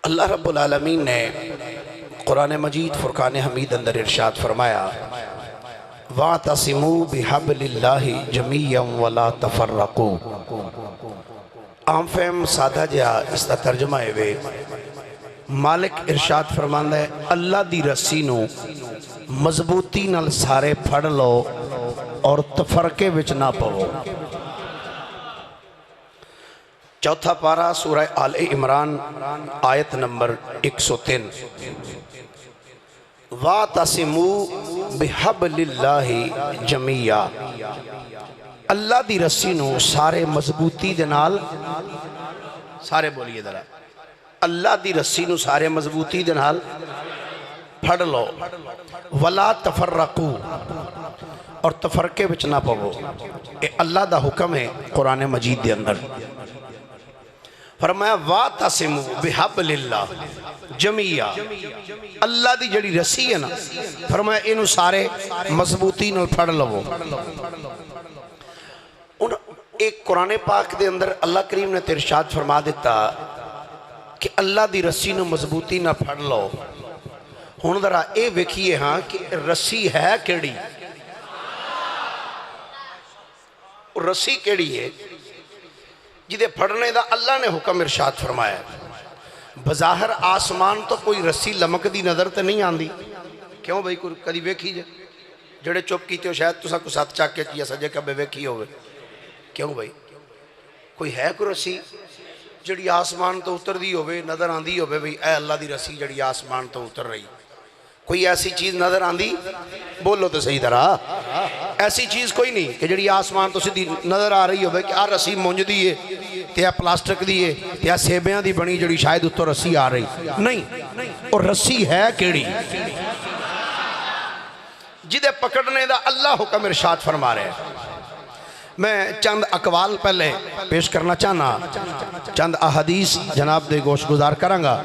اللہ رب العالمین نے قرآن مجید فرقان حمید اندر ارشاد فرمایا وَاعْتَصِمُوا بِحَبْلِ اللَّهِ جَمِيعًا وَلَا تَفَرَّقُوا۔ عام فہم سادہ جہا اس کا ترجمہ ہے وے مالک ارشاد فرماندہ ہے اللہ دی رسی نو مضبوطی نال سارے پھڑ لو اور تفرقے وچ نہ پو۔ چوتھا پارہ سورہ آل عمران آیت نمبر 103 وَاعْتَصِمُوا بِحَبْلِ اللَّهِ جَمِيعًا، اللہ دی رسی نو سارے مضبوطی دنال، سارے بولیے ذرا، اللہ دی رسی نو سارے مضبوطی دنال پھڑ لو وَلَا تَفَرَّقُوا، اور تفرقے وچ نہ پو۔ اے اللہ دا حکم ہے قرآن مجید دے اندر۔ فرمایا وَاعْتَصِمُوا بِحَبْلِ اللَّهِ جَمِيعًا، اللہ دی جڑی رسی ہے نا، فرمایا انہوں سارے مضبوطی نال پھڑ لو۔ ایک قرآن پاک دے اندر اللہ کریم نے ارشاد فرما دیتا کہ اللہ دی رسی نو مضبوطی نہ پھڑ لو۔ ہن ذرا اے ویکھیے ہاں کہ رسی ہے کیڑی، رسی کیڑی ہے جدے پھڑنے دا اللہ نے حکم ارشاد فرمایا۔ بظاہر آسمان تو کوئی رسی لمک دی نظر تے نہیں آندی، کیوں بھائی کوئی کدی ویکھی جے جڑے چپ کیتے ہو شاید تسا کو ساتھ چاک کے چیا سجے کبے ویکھی ہوئے، کیوں بھائی کوئی ہے کوئی رسی جڑی آسمان تو اتر دی ہوئے نظر آندی ہوئے بھائی اے اللہ دی رسی جڑی آسمان تو اتر رہی، کوئی ایسی چیز نظر آندی؟ بولو تو صحیح طرح، ایسی چیز کوئی نہیں کہ جڑی آسمان تو سیدھی نظر آ رہی ہوئے کہ آ رسی مونج دی ہے تیا پلاسٹک دی ہے تیا سیبیاں دی بنی جڑی شاید اتو رسی آ رہی نہیں، اور رسی ہے کیڑی جدے پکڑنے دا اللہ حکم ارشاد فرما رہے ہیں۔ میں چند اقوال پہلے پیش کرنا چاہنا، چند احادیث جناب دے گوش گزار کرانگا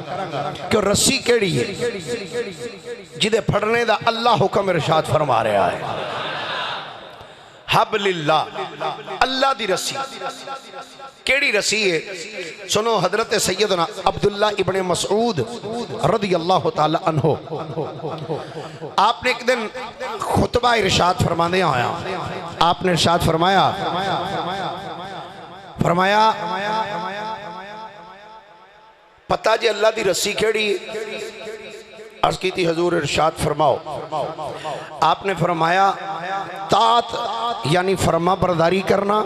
کہ رسی کیڑی ہے جدے پھڑنے دا اللہ حکم ارشاد فرما رہا ہے۔ حبل اللہ، اللہ دی رسی کیڑی رسی ہے؟ سنو حضرت سیدنا عبداللہ ابن مسعود رضی اللہ تعالی عنہ، آپ نے ایک دن خطبہ ارشاد فرمانے آیا، آپ نے ارشاد فرمایا پتہ جی اللہ دی رسی کیڑی عرض کی تھی حضور ارشاد فرماؤ، آپ نے فرمایا طاعت یعنی فرما برداری کرنا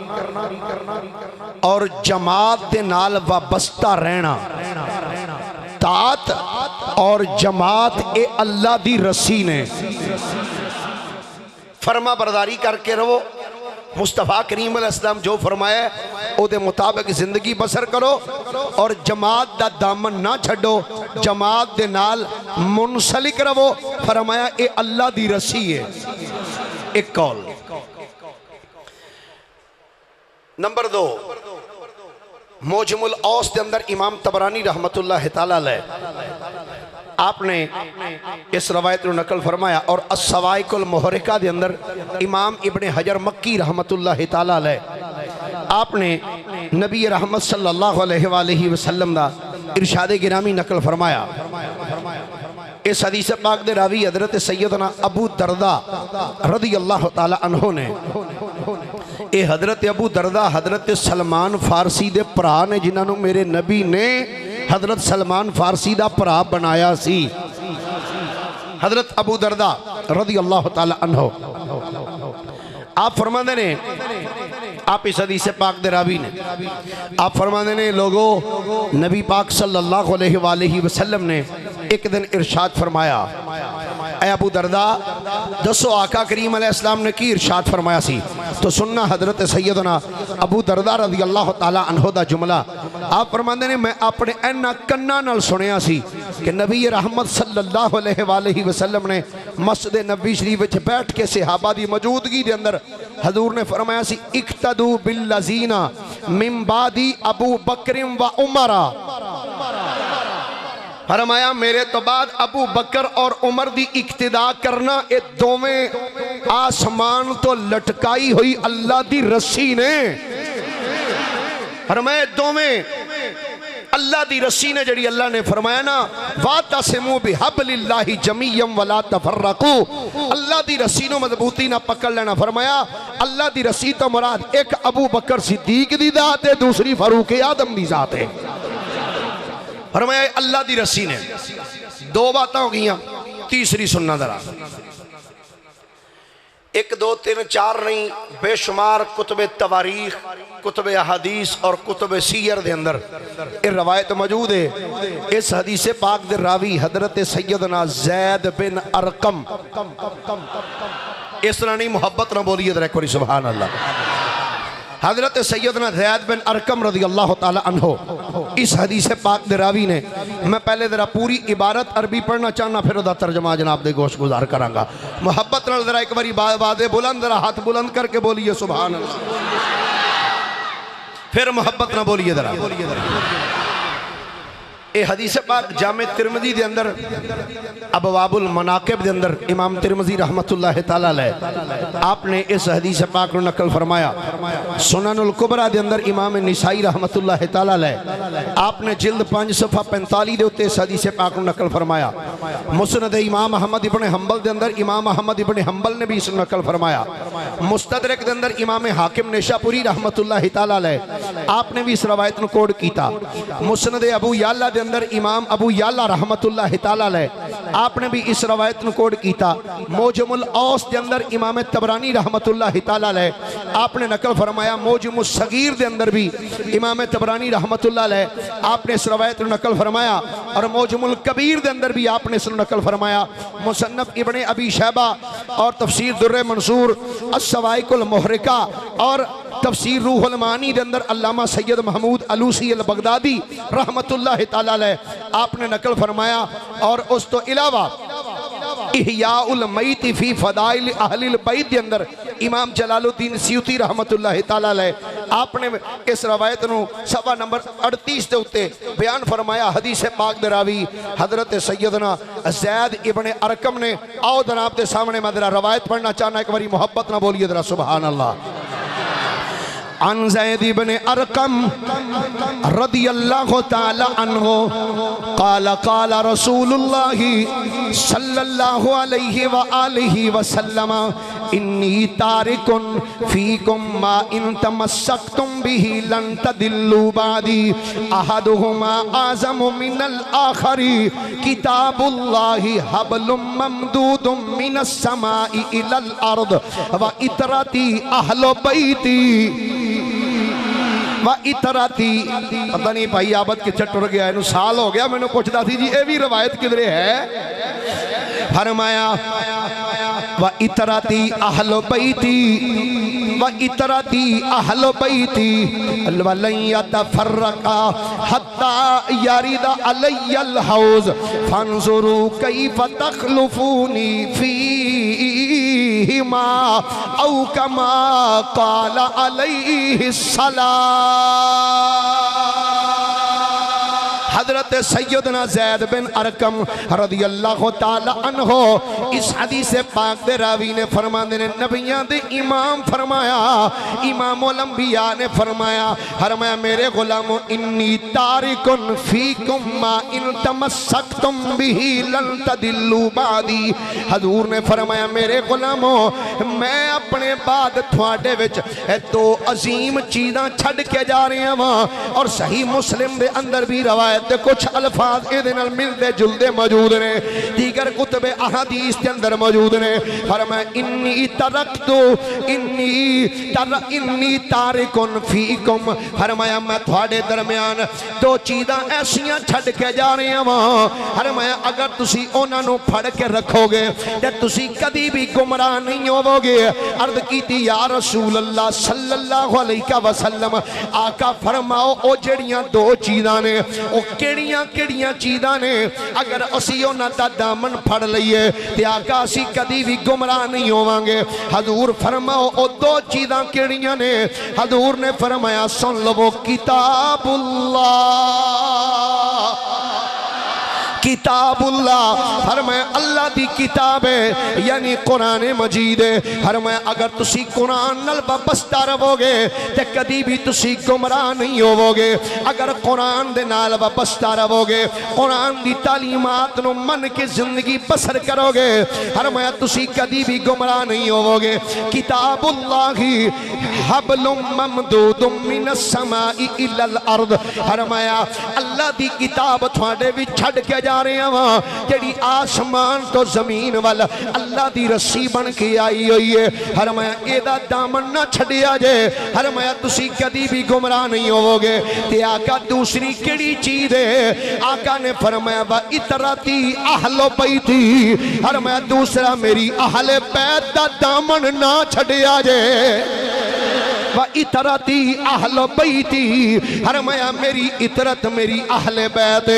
اور جماعت دے نال وابستہ رہنا۔ طاعت اور جماعت اے اللہ دی رسی نے، فرما برداری کر کے رہو، مصطفیٰ کریم علیہ السلام جو فرمایا ہے او دے مطابق زندگی بسر کرو، اور جماعت دا دامن نہ چھڑو، جماعت دے نال منسلک رہو، فرمایا اے اللہ دی رسی ہے۔ ایک کال۔ نمبر 2، موجم الاوس دے اندر امام طبرانی رحمت اللہ تعالیٰ علیہ آپ نے اس روایت کو نقل فرمایا، اور السوائق المحرقہ دے اندر امام ابن حجر مکی رحمت اللہ تعالیٰ علیہ آپ نے نبی رحمت صلی اللہ علیہ وآلہ وسلم دا ارشاد گرامی نقل فرمایا۔ اس حدیث پاک دے راوی حضرت سیدنا ابو دردہ رضی اللہ تعالی عنہ نے، اے حضرت ابو دردہ حضرت سلمان فارسی دے پرا نے جنہوں میرے نبی نے حضرت سلمان فارسی دا پرا بنایا سی۔ حضرت ابو دردہ رضی اللہ تعالی عنہ آپ فرماندے نے، آپ اس حدیث پاک دے راوی نے، آپ فرماندے نے لوگوں نبی پاک صلی اللہ علیہ وآلہ وسلم نے ایک دن ارشاد فرمایا، اے ابو دردہ دسو آقا کریم علیہ السلام نے کی ارشاد فرمایا سی؟ تو سننا حضرت سیدنا ابو دردہ رضی اللہ تعالی عنہ دا جملہ، آپ فرماندے نے میں اپنے اینا کنہ نال سنیا سی کہ نبی رحمت صلی اللہ علیہ وآلہ وسلم نے مسجد نبی شریف وچ بیٹھ کے صحابہ دی موجودگی دے اندر حضور نے فرمایا سی اقتدو باللذین من بعدی ابو بکر و عمرہ، فرمایا میرے تو بعد ابو بکر اور عمر دی اقتداء کرنا، اے دوویں آسمان تو لٹکائی ہوئی اللہ دی رسی نے، فرمایا دوویں اللہ دی رسی نے جڑی اللہ نے فرمایا نا وَاعْتَصِمُوا بِحَبْلِ اللَّهِ جَمِيعًا وَلَا تَفَرَّقُوا، اللہ دی رسی نو مضبوطی نہ پکڑ لینا. فرمایا اللہ دی رسی تو مراد ایک ابو بکر صدیق دی ذات ہے، دوسری فاروق اعظم دی ذات ہے. فرمایا اللہ دی رسی نے. دو باتیں ہو گئیں، تیسری سننا ذرا. ایک دو تین چار نہیں، بے شمار کتب تواریخ، کتب احادیث اور کتب سیر دے اندر یہ روایت موجود ہے. اس حدیث پاک دے راوی حضرت سیدنا زید بن ارقم. اس طرح نہیں، محبت نہ بولیے ذرا ایک بار سبحان اللہ. حضرت سیدنا زید بن ارقم رضی اللہ تعالی عنہ اس حدیث پاک دے راوی نے. میں پہلے ذرا پوری عبارت عربی پڑھنا چاہنا، پھر دا ترجمہ جناب دے گوش گزار کرانگا. محبت نال ذرا ایک باری بازے بلند، ذرا ہاتھ بلند کر کے بولیے سبحان اللہ. پھر محبت نہ بولیے ذرا. اے حدیث پاک جامع ترمذی دے اندر ابواب المناقب دے اندر امام ترمذی رحمت اللہ تعالی علیہ آپ نے اس حدیث پاک کو نقل فرمایا. سنن الکبریٰ دے اندر امام نسائی رحمت اللہ تعالی علیہ آپ نے جلد 5 صفحہ 45 دے اتے اس حدیث پاک کو نقل فرمایا. مسند امام احمد ابن حنبل دے اندر امام احمد ابن حنبل نے بھی اس نقل فرمایا. مستدرک دے اندر امام حاکم نیشاپوری رحمت اللہ تعالی علیہ آپ نے بھی اس روایت کو کوڈ کیتا. مسند ابو یعلا دے اندر امام ابو یعلا رحمت اللہ تعالی علیہ آپ نے بھی اس روایت کو کوڈ کیتا. موجم الاوس دے اندر امام طبرانی رحمت اللہ تعالی علیہ آپ نے نقل فرمایا. موجم الصغیر دے اندر بھی امام طبرانی رحمت اللہ علیہ آپ نے اس روایت کو نقل فرمایا. اور موجم الکبیر دے اندر بھی آپ نے اس نقل فرمایا. مصنف ابن ابی شیبہ اور تفسیر در منصور، السوائق المحرقہ اور تفسیر روح المعانی دے اندر علامہ سید محمود علوسی البغدادی رحمت اللہ تعالی علیہ آپ نے نقل فرمایا. اور اس تو علاوہ احیاء المیت فی فضائل اہل البیت دے اندر امام جلال الدین سیوطی رحمت اللہ تعالی علیہ آپ نے اس روایت نو صفحہ نمبر 38 دے اتے بیان فرمایا. حدیث پاک دے راوی حضرت سیدنا زید ابن ارقم نے. آؤ جناب دے سامنے میں ذرا روایت پڑھنا چاہنا، ایک باری محبت نہ بولیے ذرا سبحان اللہ. عن زید بن ارقم رضی اللہ تعالی عنہ قال قال رسول اللہ صلی اللہ علیہ وآلہ وسلم انی تارک فیکم ما ان تمسکتم به لن تدلوا بعدی احدہما اعظم من الآخر کتاب اللہ حبل ممدود من السماء الى الارض وعطرتی اہل بیتی وَإِتَرَاتِ. پتہ نہیں بھائی آبد کے چھٹ ٹر گیا ہے، سال ہو گیا میں نے پوچھتا تھی جی اے بھی روایت کدھرے ہے. فرمایا وَإِتَرَاتِ أَهْلُ بَيْتِي وَإِتَرَاتِ أَهْلُ بَيْتِي وَلَنْ يَتَفَرَّقَا حَتَّى يَرِدَ عَلَيَّ الْحَوْض فَانْظُرُوا كَيْفَ تَخْلُفُونِي فِيهِمَا أَوْ كَمَا قَالَ عَلَيْهِ السَّلَامُ. حضرت سیدنا زید بن ارقم رضی اللہ تعالی عنہ اس حدیث پاک دے راوی نے فرمانے نے نبیان دے امام فرمایا، امام الانبیاء نے فرمایا میرے غلامو انی تارکن فیکم ما ان تمسکتم بھی لن تدلوا بعدی. حضور نے فرمایا میرے غلامو میں اپنے بعد تھوڑے وچ دو عظیم چیزاں چھڑ کے جا رہے ہیں. اور صحیح مسلم دے اندر بھی روایت کچھ الفاظ ادھنال ملتے جلدے موجود نے، دیگر کتب احادیث کے اندر موجود نے. فرمایا انی تارکن فیکم. فرمایا میں تھوڑے درمیان دو چیزاں ایسیاں چھڑ کے جا رہے ہیں. فرمایا اگر تسی انہاں نو پھڑ کے رکھو گے تے تسی کدی بھی گمراہ نہیں ہوو گے. عرض کیتی یا رسول اللہ صلی اللہ علیہ وسلم آقا فرماؤ او جڑیاں دو چیزاں نے او کیڑیاں چیزاں نے اگر اسی انہاں دا دامن پھڑ لئیے تے آقا اسی کدی بھی گمراہ نہیں ہوواں گے. حضور فرماؤ او دو چیزاں کیڑیاں نے؟ حضور نے فرمایا سن لو کتاب اللہ کتاب اللہ، فرمایا اللہ دی کتاب ہے یعنی قرآن مجید ہے۔ فرمایا اگر تسی قرآن نال وابستہ رہو گے تے کدی بھی تسی گمراہ نہیں ہوو گے۔ اگر قرآن دے نال وابستہ رہو گے، قرآن دی تعلیمات نو من کے زندگی بسر کرو گے، فرمایا تسی کدی بھی گمراہ نہیں ہوو گے۔ کتاب اللہ حبل ممدود من السماء الى الارض، فرمایا اللہ دی کتاب تھوڑے بھی چھڑ کے جا رہے ہیں وہاں جڑی آسمان تو زمین والا اللہ دی رسی بن کے آئی ہوئی ہے۔ فرمایا ایدہ دامن نہ چھڑیا جائے، فرمایا تسی کدی بھی گمراہ نہیں ہوو گے۔ تے آقا دوسری کڑی چیز ہے، آقا نے فرمایا وَإِتْرَتِي أَهْلُ بَيْتِي، فرمایا دوسرا میری اہل بیت دا دامن نہ چھڑیا جائے۔ وَإِتْرَتِي أَهْلُ بَيْتِي، فرمایا میری اطرت میری اہل بیت،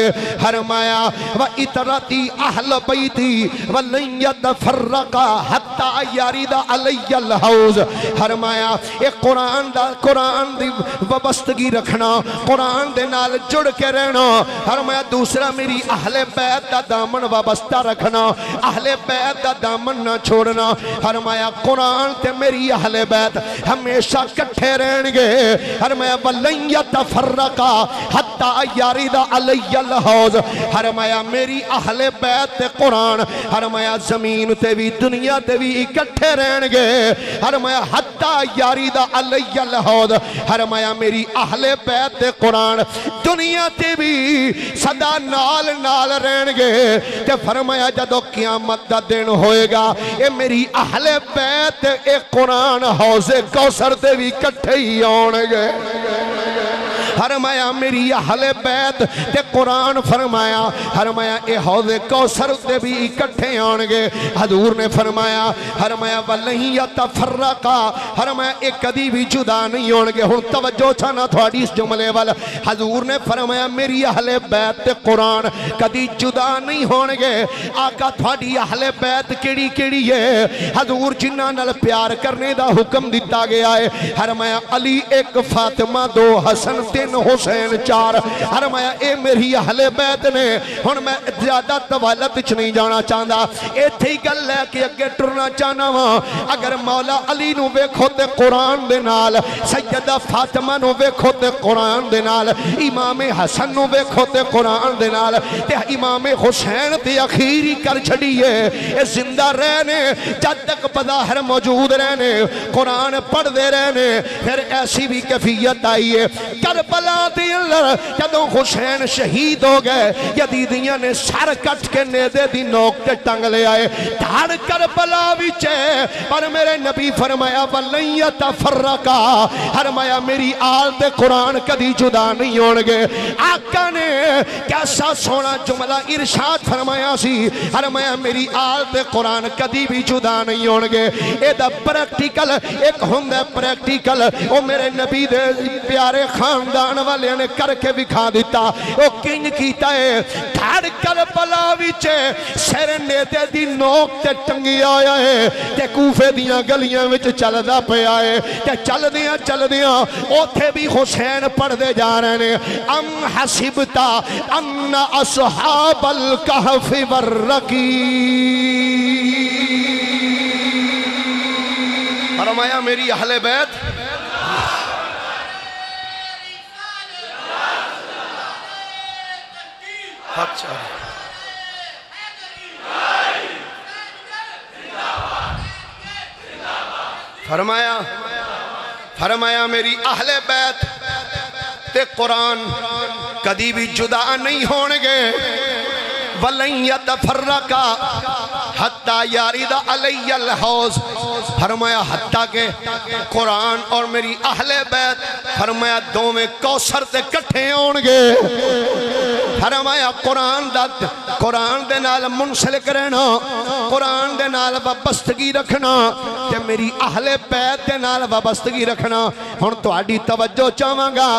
فرمایا وَإِتْرَتِي أَهْلُ بَيْتِي وَلَنْ يَتَفَرَّقَا حَتَّى يَرِدَ عَلَيَّ الْحَوْض، فرمایا ایک قرآن دی وابستگی رکھنا، قرآن دے نال جڑ کے رہنا، فرمایا دوسرا میری اہل بیت دا دامن وابستہ رکھنا، اہل بیت دا دامن نہ چھوڑنا۔ فرمایا قرآن تے میری اہل بیت ہمیشہ کٹھے رہن گے، فرمایا وَلَنْ يَتَفَرَّقَا حَتَّى يَرِدَ عَلَيَّ الْحَوْض، فرمایا میری اہل بیت تے قرآن فرمایا زمین تے بھی دنیا تے بھی اکٹھے رہن گے، فرمایا حَتَّى يَرِدَ عَلَيَّ الْحَوْض، فرمایا میری اہل بیت تے قرآن دنیا تے بھی صدا نال نال رہن گے۔ تے فرمایا جدو قیامت دا دن ہوئے گا اے میری اہل بیت اے قرآن حوض کوثر تے بھی کٹھے ہی آنے گے۔ فرمایا میری اہل بیت تے قرآن فرمایا اے حوض کوثر تے بھی اکٹھے آن گے۔ حضور نے فرمایا وَلَنْ يَتَفَرَّقَا، فرمایا ایک کدی بھی جدا نہیں ہون گے۔ ہن توجہ چھانا تھوڑی اس جملے والا، حضور نے فرمایا میری اہل بیت تے قرآن کدی جدا نہیں ہون گے۔ آقا تھوڑی اہل بیت کیڑی کیڑی ہے؟ حضور جنہاں نال پیار کرنے دا حکم دیتا گیا ہے، فرمایا علی ایک، فاطمہ دو، حسن تین، حسین چار، فرمایا اے میری اہل بیت نے۔ ہن میں زیادہ طوالت وچ نہیں جانا چاہندا، ایتھے ہی گل ہے کہ اگے ٹرنا چاہنا وا۔ اگر مولا علی نو ویکھو تے قرآن دے نال، سیدہ فاطمہ نو ویکھو تے قرآن دے نال، امام حسن نو ویکھو تے قرآن دے نال، تے امام حسین تے اخیری کر چھڑیے اے زندہ رہنے جد تک بظاہر موجود رہنے، قرآن پڑھ دے رہنے۔ پھر ایسی بھی کیفیت آئی ہے کربلا دے اندر جدوں حسین شہید ہو گئے، یزیدیاں نے سر کٹ کے نیزے دی نوک تے ٹنگ لے آئے، دھڑ کربلا وچ ہے، پر میرے نبی فرمایا وَلَنْ يَتَفَرَّقَا، فرمایا میری آل تے قرآن کدی جدا نہیں ہون گے۔ آقا نے کیسا سونا جملہ ارشاد فرمایا سی، فرمایا میری آل تے قرآن کدی بھی جدا نہیں ہون گے۔ اے دا پریکٹیکل ایک ہوندا پریکٹیکل، او میرے نبی دے پیارے خاندان والے نے کر کے دکھا دیتا۔ او کنج کیتا ہے، دھڑ کربلا وچ سر نیزے دی نوک تے ٹنگی آیا ہے، تے کوفے دیاں گلیاں وچ چلدا پیا ہے، تے چلدیاں اوتھے بھی حسین پڑھ دے جا رہے ہیں ام حسبتا ان اصحاب الکہف والرقیم، فرمایا میری اہل بیت اچھا فرمایا میری اہل بیت تے قرآن کدی بھی جدا نہیں ہون گے۔ وَلَنْ يَتَفَرَّقَا حَتَّى يَرِدَ عَلَيَّ الْحَوْض، فرمایا حتیٰ کہ قرآن اور میری اہل بیت فرمایا دو میں کوثر تے کٹھے ہون گے۔ فرمایا قرآن دے نال منسلک رہنا، قرآن دے نال وابستگی رکھنا، تے میری اہل بیت دے نال وابستگی رکھنا۔ ہن تہاڈی توجہ چاہواں گا،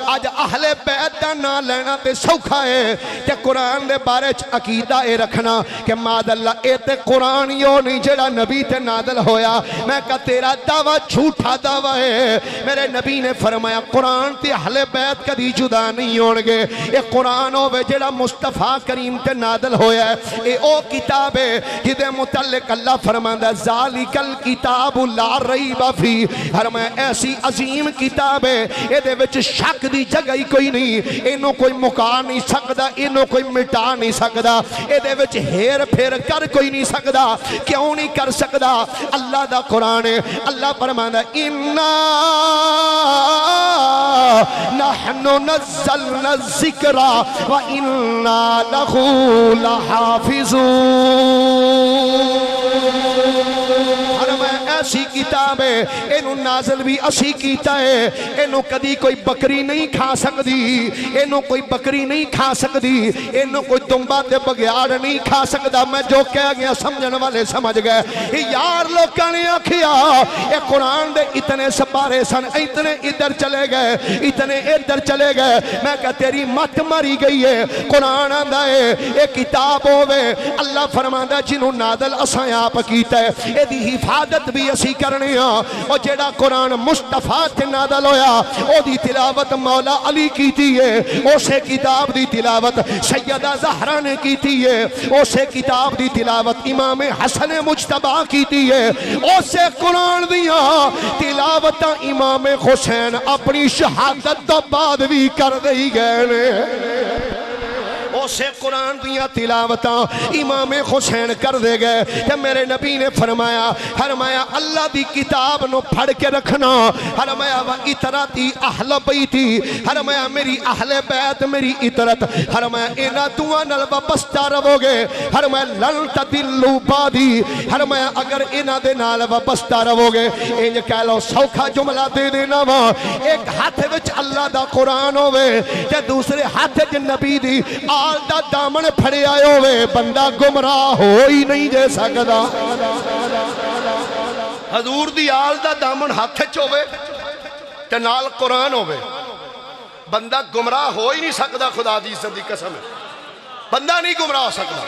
اج اہل بیت دا نام لینا تے سوکھا ہے تے قرآن دے بارے چ عقیدہ اے رکھنا کہ ماد اللہ اے تے قرآن یو نہیں جڑا نبی تے نازل ہویا میں کہا تیرا دعویٰ جھوٹا دعویٰ ہے میرے نبی نے فرمایا قرآن تے اہل بیت کدی جدا نہیں ہونگے اے قرآن ہوئے جڑا مصطفیٰ کریم تے نازل ہویا ہے اے او کتاب ہے جدے متعلق اللہ فرماندہ ذالک الکتاب لا ریب فی فرمایا ایسی عظیم کتاب ہے اے دے وچ شک دی جگہ ہی کوئی نہیں اینو کوئی مکا نہیں سکدا اینو کوئی مٹا نہیں سکدا اے دے وچ ہیر پھیر کر کوئی نہیں سکدا کیوں نہیں کر سکدا اللہ دا قرآن ہے اللہ فرماندہ اِنَّا نَحْنُ نَزَّلْنَا الذِّكْرَ وَإِنَّا لَهُ لَحَافِظُونَ ایسی کتاب ہے اینو نازل بھی اسی کیتا ہے اینو کدی کوئی بکری نہیں کھا سکدی اینو کوئی بکری نہیں کھا سکدی اینو کوئی دمبا تے بگیاڑ نہیں کھا سکدا میں جو کہہ گیا سمجھن والے سمجھ گئے یار لوکاں نے آکھیا اے قرآن دے اتنے سپارے سن اتنے ادھر چلے گئے اتنے ادھر چلے گئے میں کہا تیری مت مری گئی ہے قرآن آندا ہے اے کتاب ہوے اللہ فرماندا جنوں نازل اساں آپ کیتا ہے اے دی حفاظت بھی اسی کرنے ہاں اور جیڑا قرآن مصطفیٰ تے نازل ہویا او دی تلاوت مولا علی کیتی ہے اسے کتاب دی تلاوت سیدہ زہرا نے کیتی ہے اسے کتاب دی تلاوت امام حسین مجتبی کیتی ہے اسے قرآن دیا تلاوت امام حسین اپنی شہادت تو بعد بھی کر دئی گئے اسے قرآن دیا تلاوتاں امام حسین کر دے گئے کہ میرے نبی نے فرمایا اللہ دی کتاب نو پڑھ کے رکھنا فرمایا وَإِتْرَتِي أَحْلَ بَيْتِي فرمایا میری اہل بیت میری اطرت فرمایا اینا دعا نل وابستہ رہو گے فرمایا لَن تَدِلُّ بَعْدِي فرمایا اگر اینا دے نال وابستہ رہو گے انج کہہ لو سوکھا جملہ دے دینا وا ایک ہاتھ وچ اللہ دا قرآن ہوئے تے دوسرے ہاتھ وچ نبی دی آل دا دامن پھڑے آئے ہوئے بندہ گمراہ ہو ہی نہیں جے سکدا حضور دی آل دا دامن ہاتھ چوے تے نال قرآن ہوئے بندہ گمراہ ہو ہی نہیں سکدا خدا دی عزت دی قسم ہے بندہ نہیں گمراہ ہو سکدا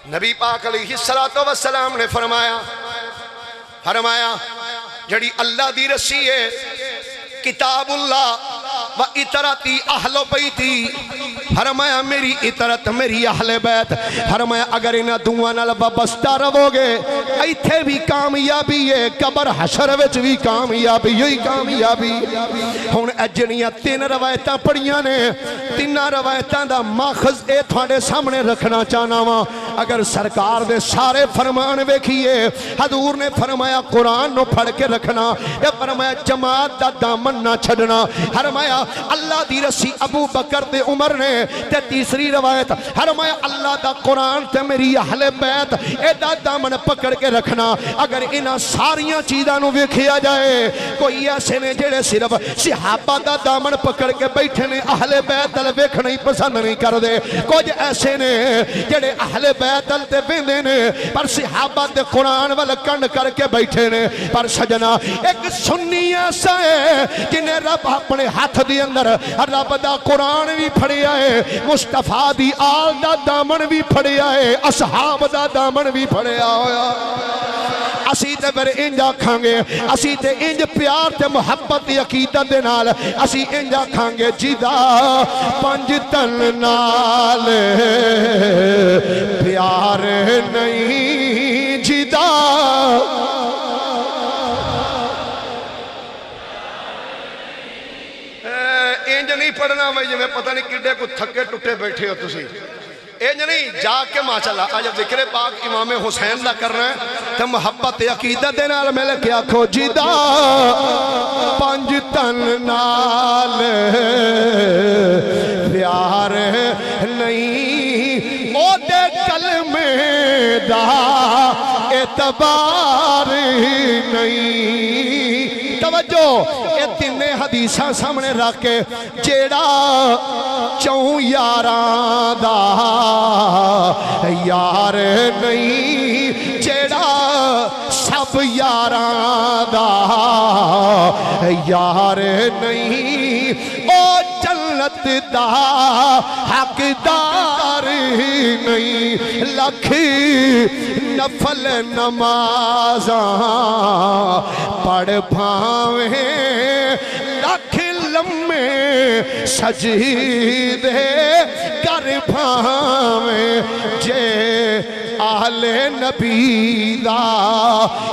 نبی پاک علیہ السلام نے فرمایا جڑی اللہ دی رسی ہے کتاب اللہ وَإِتْرَتِي أَحْلُ بَيْتِي فرمایا میری اطرت میری اہل بیت فرمایا اگر انہاں دعا نال وابستہ رہو گے ایتھے بھی کامیابی ہے قبر حشر وچ بھی کامیابی ہوئی کامیابی ہن اجنیاں تین روایتاں پڑھیاں نے تیناں روایتاں دا ماخذ اے تھوڑے سامنے رکھنا چاہنا وا اگر سرکار دے سارے فرمان ویکھیے حضور نے فرمایا قرآن نو پڑھ کے رکھنا اے فرمایا جماعت دا دامن نہ چھڑنا فرمایا اللہ دی رسی ابو بکر دے عمر نے تے تیسری روایت فرمایا اللہ دا قرآن تے میری اہل بیت اے دا دامن پکڑ کے رکھنا اگر انہاں ساریاں چیزاں نو ویکھیا جائے کوئی ایسے نے جڑے صرف صحابہ دا دامن پکڑ کے بیٹھے نے اہل بیت ال ویکھنا ہی پسند نہیں کر دے کچھ ایسے نے جڑے اہل بیت ال تے ویندے نے پر صحابہ دے قرآن ول کنڈ کر کے بیٹھے نے پر سجنا ایک سنی ایسا ہے جنہیں رب اپنے ہاتھ دی اندر رب دا قرآن بھی پھڑیا ہے مصطفیٰ دی آل دا دامن بھی پھڑیا ہے اصحاب دا دامن بھی پھڑیا ہویا اسی تے پھر انج آکھاں گے اسی تے انج پیار تے محبت دی عقیدت دے نال اسی انج آکھاں گے جدا پنج تن نال پیار نہیں جدا انج نہیں پڑھنا میں جو میں پتہ نہیں کڈے کو تھکے ٹوٹے بیٹھے ہو تسی انج نہیں جا کے ماشاءاللہ آج ذکر پاک امام حسین دا کرنا ہے تو محبت عقیدت دے نال میں کیا کھو جدا پنج تن نال پیار نہیں او دے کلمے دا اعتبار نہیں توجہ اے تینے حدیثاں سامنے رکھ کے جیڑا چون یاراں دا یار نہیں جیڑا سب یاراں دا یار نہیں دا حقدار نہیں لکھ نفل نمازاں پڑھ بھاویں لکھ لمے سجدے کر بھاویں جے آل نبی دا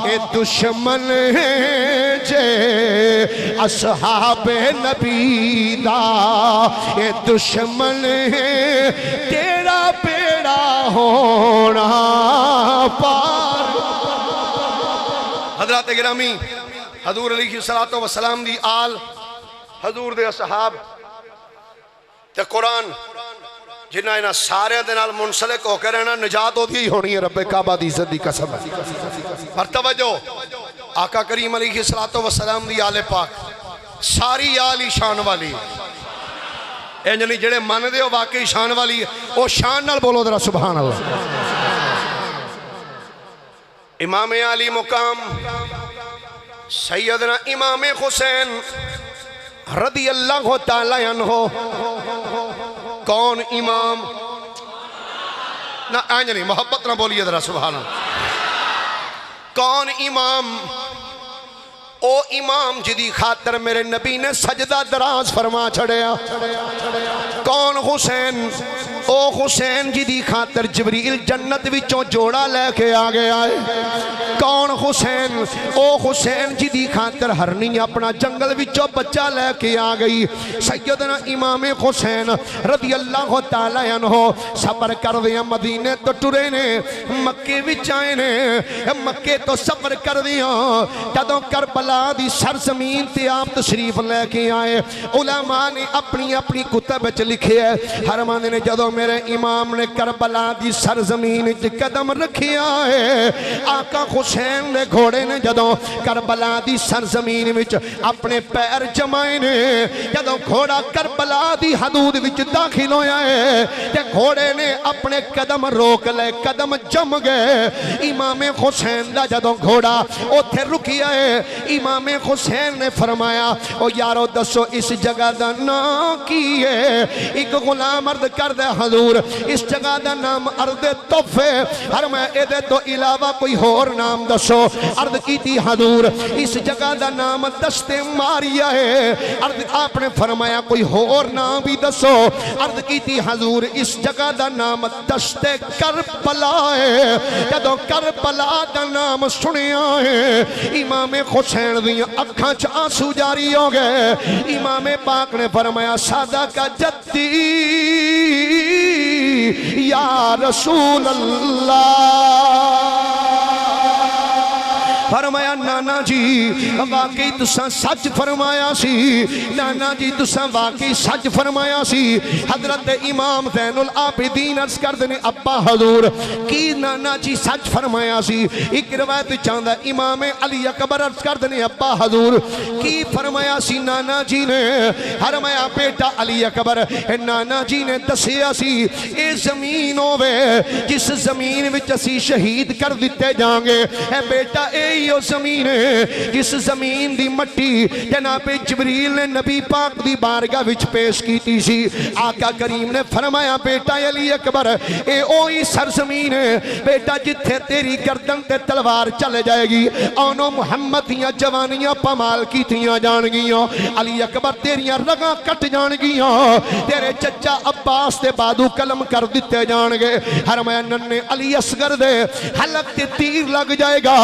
اے دشمن ہے جے اصحاب نبی دا اے دشمن ہے تیرا بیڑا ہونا پار۔ حضرات گرامی، حضور علیہ السلام دی آل، حضور دے اصحاب تے قرآن جنہ انہاں سارے دے نال منسلک ہو کے رہنا، نجات ہوتی ہی ہونی ہے رب کعبہ دی عزت دی قسم ہے۔ پر توجہ، آقا کریم علیہ السلام دی آل پاک ساری آل ہی شان والی ہے، یعنی جڑے من دے ہو واقعی شان والی ہے، وہ شان نال بولو ذرا سبحان اللہ۔ امام علی مقام سیدنا امام حسین رضی اللہ تعالی عنہ، کون امام؟ نہ آنجنی محبت نہ بولیے ذرا سبحان اللہ۔ کون امام؟ او امام جدی خاطر میرے نبی نے سجدہ دراز فرما چھڑیا۔ کون حسین؟ او حسین جدی خاطر جبریل جنت وچوں جوڑا لے کے آگے آئے۔ کون حسین؟ او حسین جدی خاطر ہرنی اپنا جنگل وچوں بچہ لے کے آگئی۔ سیدنا امام حسین رضی اللہ تعالی عنہ سفر کر دیا، مدینے تو ٹرے نے، مکے وچ آئے نے، مکے تو سفر کر دیا، جدوں کربلا دی سرزمین تے آپ تشریف لے کے آئے۔ علماء نے اپنی اپنی کتب وچ لکھے ہے، ہر مانے نے جدوں میرے امام نے کربلا دی سرزمین وچ قدم رکھیا ہے، آقا حسین نے گھوڑے نے جدوں کربلا دی سرزمین وچ اپنے پیر جمائے نے، جدوں گھوڑا کربلا دی حدود وچ داخل ہویا ہے تے گھوڑے نے اپنے قدم روک لے، قدم جم گئے۔ امام حسین دا جدوں گھوڑا اوتھے رکیا ہے، امام حسین نے فرمایا او یارو دسو اس جگہ دا نام کی ہے؟ ایک غلام عرض کر دے حضور اس جگہ دا نام عرض توفے، ہر میں ایدے تو علاوہ کوئی اور نام دسو۔ عرض کی تھی حضور اس جگہ دا نام دشت ماریا ہے، عرض آپ نے فرمایا کوئی اور نام بھی دسو۔ عرض کی تھی حضور اس جگہ دا نام دشت کربلا ہے، جدو کربلا دا نام سنیا ہے امام حسین دیاں اکھاں چ آنسو جاری ہو گئے۔ امام پاک نے فرمایا صدق جدی یا رسول اللہ، فرمایا نانا جی واقعی تساں سچ فرمایا سی، نانا جی تساں واقعی سچ فرمایا سی۔ حضرت امام زین العابدین عرض کر دنے ابا حضور کی نانا جی سچ فرمایا سی؟ ایک روایت چاندہ امام علی اکبر عرض کر دنے ابا حضور کی فرمایا سی؟ نانا جی نے فرمایا بیٹا علی اکبر نانا جی نے دسیا سی اے زمین ہووے جس زمین وچ اسی شہید کر دیتے جانگے، اے بیٹا اے یہ زمین ہے جس زمین دی مٹی جناب جبریل نے نبی پاک دی بارگاہ وچ پیش کیتی سی۔ آقا کریم نے فرمایا بیٹا علی اکبر اے اوہی سرزمین ہے بیٹا جتھے تیری گردن تے تلوار چلے جائے گی، آنو محمد دیاں جوانیاں پامال کی تیاں جان گیاں، علی اکبر تیریاں رگاں کٹ جان گیاں، تیرے چچا عباس تے بادو کلم کر دیتے جان گے، حرمہ ننے علی اصغر دے حلق تے تیر لگ جائے گا،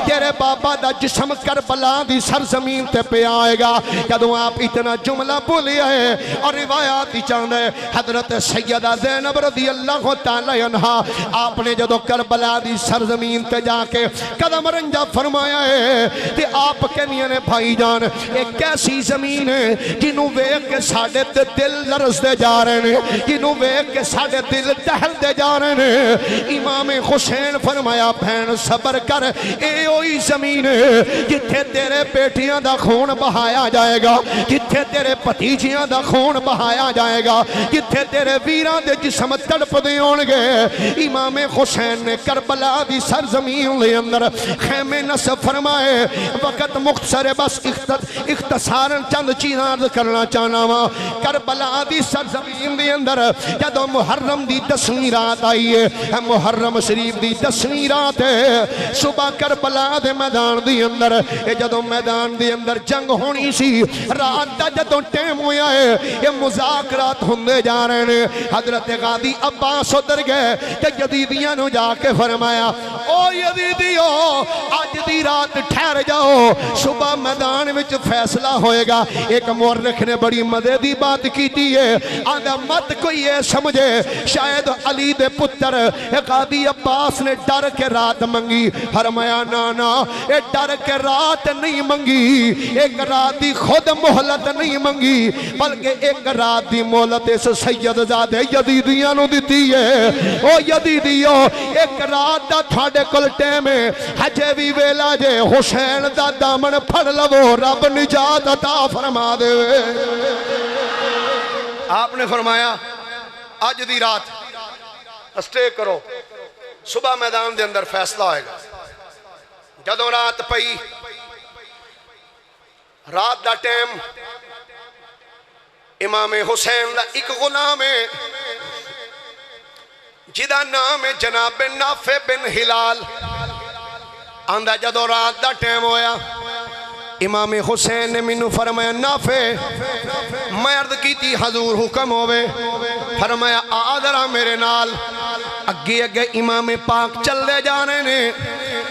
تیرے بابا دا جسم کربلا دی سرزمین تے پہ آئے گا۔ جدوں آپ اتنا جملہ بولیا ہے اور روایات ہی چاند ہے حضرت سیدہ زینب رضی اللہ تعالی عنہ آپ نے جدوں کربلا دی سرزمین تے جا کے قدم رنجا فرمایا ہے تے آپ کہنیاں نے بھائی جان ایک ایسی زمین ہے جنہوں ویک کے ساڑھے تے دل لرز دے جا رہے ہیں، جنہوں ویک کے ساڑھے دل دہل دے جا رہے ہیں۔ امام حسین فرمایا بہن صبر کر، اے اوئی ایسی زمین ہے جتھے تیرے بیٹیاں دا خون بہایا جائے گا، جتھے تیرے پتیجیاں دا خون بہایا جائے گا، جتھے تیرے ویران دے جسم تڑپ دے ہونگے۔ امام حسین نے کربلا دی سرزمین دے اندر خیمے نصب فرمائے۔ وقت مختصر ہے، بس اختصاراً چند چیزاں عرض کرنا چاہنا وا۔ کربلا دی سرزمین دے اندر جدو محرم دی 10ویں رات آئی ہے، محرم شریف دی 10ویں رات ہے، صبح کربلا دے میدان دی اندر جدو میدان دی اندر جنگ ہونی سی، رات دا جدو ٹیم ہویا ہے، یہ مذاکرات ہوندے جا رہے ہیں۔ حضرت غازی عباس ادھر گئے کہ یزیدیاں نو جا کے فرمایا، او یزیدیو آج دی رات ٹھہر جاؤ، صبح میدان وچ فیصلہ ہوئے گا۔ ایک مورخ نے بڑی مزے دی بات کی ہے، آدھا مت کوئی یہ سمجھے شاید علی دے پتر غازی عباس نے ڈر کے رات منگی۔ فرمایا نا اے ڈر کے رات نہیں منگی، ایک رات دی خود مہلت نہیں منگی، بلکہ ایک رات دی مہلت اس سید زادے یزیدیاں نو دیتی ہے۔ او یزیدیو ایک رات دا تھاڑے کل ٹیم ہے، ہجے بھی ویلا جے حسین دا دامن پھڑ لو، رب نجات عطا فرما دے۔ آپ نے فرمایا آج دی رات اسٹے کرو، صبح میدان دے اندر فیصلہ ہوئے گا۔ جدو رات پئی، رات دا ٹیم، امام حسین دا ایک غلام ہے جدا نام ہے جناب نافع بن ہلال۔ آندہ جدو رات دا ٹیم ہویا، امام حسین نے منو فرمایا نافع، میں عرض کی تھی حضور حکم ہوئے، فرمایا آدھرہ میرے نال۔ اگے اگے امام پاک چل دے جا رہے ہیں،